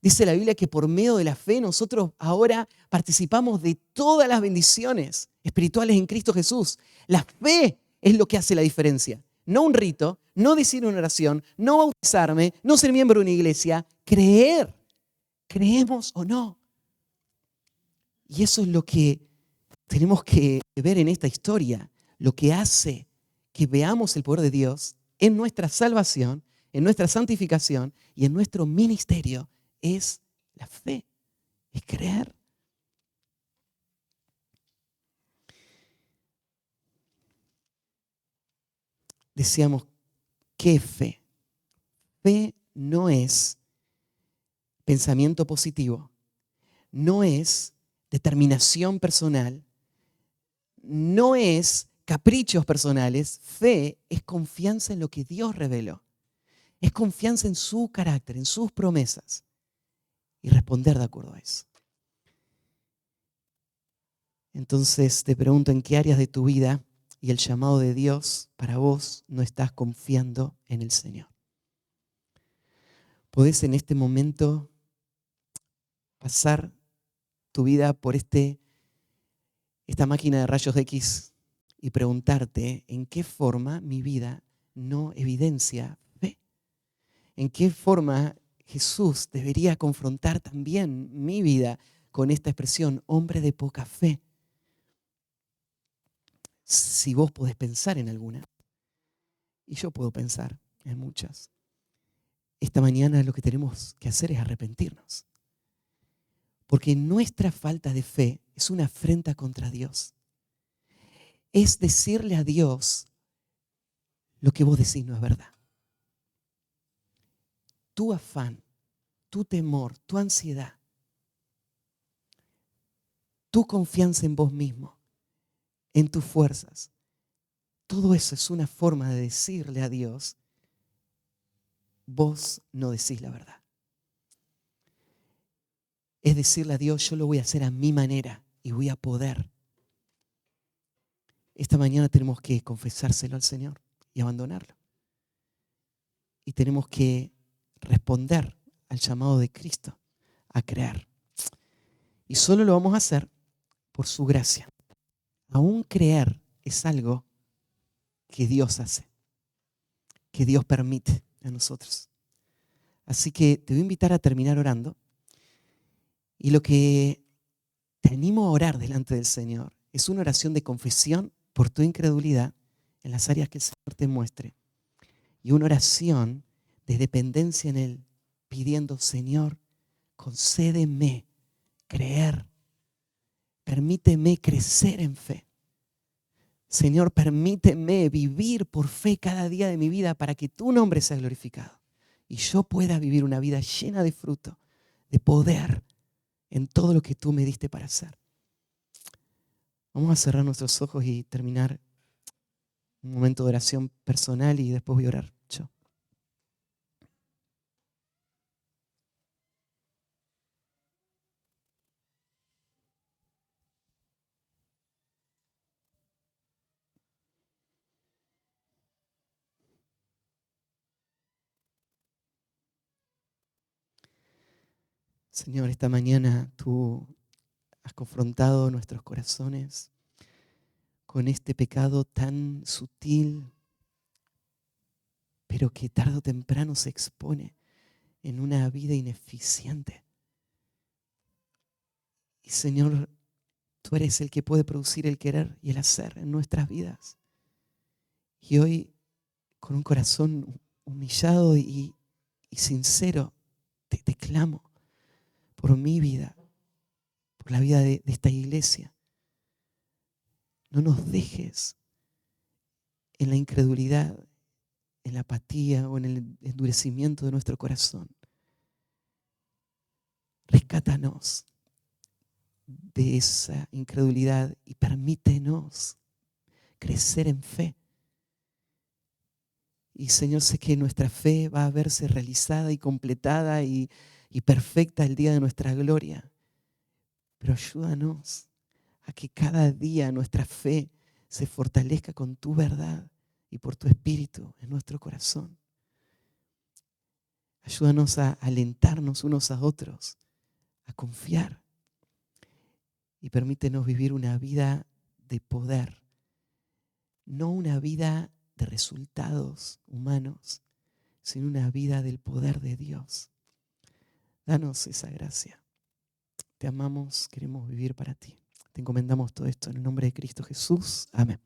Dice la Biblia que por medio de la fe nosotros ahora participamos de todas las bendiciones espirituales en Cristo Jesús. La fe es lo que hace la diferencia. No un rito, no decir una oración, no bautizarme, no ser miembro de una iglesia. Creer. ¿Creemos o no? Y eso es lo que tenemos que ver en esta historia. Lo que hace que veamos el poder de Dios en nuestra salvación, en nuestra santificación y en nuestro ministerio es la fe, es creer. decíamos, ¿qué es fe? Fe no es pensamiento positivo, no es determinación personal, no es caprichos personales. Fe es confianza en lo que Dios reveló. Es confianza en su carácter, en sus promesas y responder de acuerdo a eso. Entonces te pregunto, ¿en qué áreas de tu vida y el llamado de Dios para vos no estás confiando en el Señor? ¿Podés en este momento pasar tu vida por esta máquina de rayos X y preguntarte en qué forma mi vida no evidencia fe? ¿En qué forma Jesús debería confrontar también mi vida con esta expresión, hombre de poca fe? Si vos podés pensar en alguna, y yo puedo pensar en muchas, esta mañana lo que tenemos que hacer es arrepentirnos. Porque nuestra falta de fe es una afrenta contra Dios. Es decirle a Dios lo que vos decís no es verdad. Tu afán, tu temor, tu ansiedad, tu confianza en vos mismo, en tus fuerzas, todo eso es una forma de decirle a Dios, vos no decís la verdad. Es decirle a Dios, yo lo voy a hacer a mi manera y voy a poder. Esta mañana tenemos que confesárselo al Señor y abandonarlo. Y tenemos que responder al llamado de Cristo a creer. Y solo lo vamos a hacer por su gracia. Aún creer es algo que Dios hace, que Dios permite a nosotros. Así que te voy a invitar a terminar orando. Y lo que te animo a orar delante del Señor es una oración de confesión por tu incredulidad en las áreas que el Señor te muestre. Y una oración de dependencia en Él, pidiendo, Señor, concédeme creer. Permíteme crecer en fe. Señor, permíteme vivir por fe cada día de mi vida para que tu nombre sea glorificado. Y yo pueda vivir una vida llena de fruto, de poder en todo lo que tú me diste para hacer. Vamos a cerrar nuestros ojos y terminar un momento de oración personal y después voy a orar yo. Señor, esta mañana tú has confrontado nuestros corazones con este pecado tan sutil, pero que tarde o temprano se expone en una vida ineficiente. Y Señor, tú eres el que puede producir el querer y el hacer en nuestras vidas. Y hoy, con un corazón humillado y sincero, te clamo por mi vida, por la vida de esta iglesia. No nos dejes en la incredulidad, en la apatía o en el endurecimiento de nuestro corazón. Rescátanos de esa incredulidad y permítenos crecer en fe. Y Señor, sé que nuestra fe va a verse realizada y completada y perfecta el día de nuestra gloria. Pero ayúdanos a que cada día nuestra fe se fortalezca con tu verdad y por tu espíritu en nuestro corazón. Ayúdanos a alentarnos unos a otros, a confiar. Y permítenos vivir una vida de poder, no una vida de resultados humanos, sino una vida del poder de Dios. Danos esa gracia. Te amamos, queremos vivir para ti. Te encomendamos todo esto en el nombre de Cristo Jesús. Amén.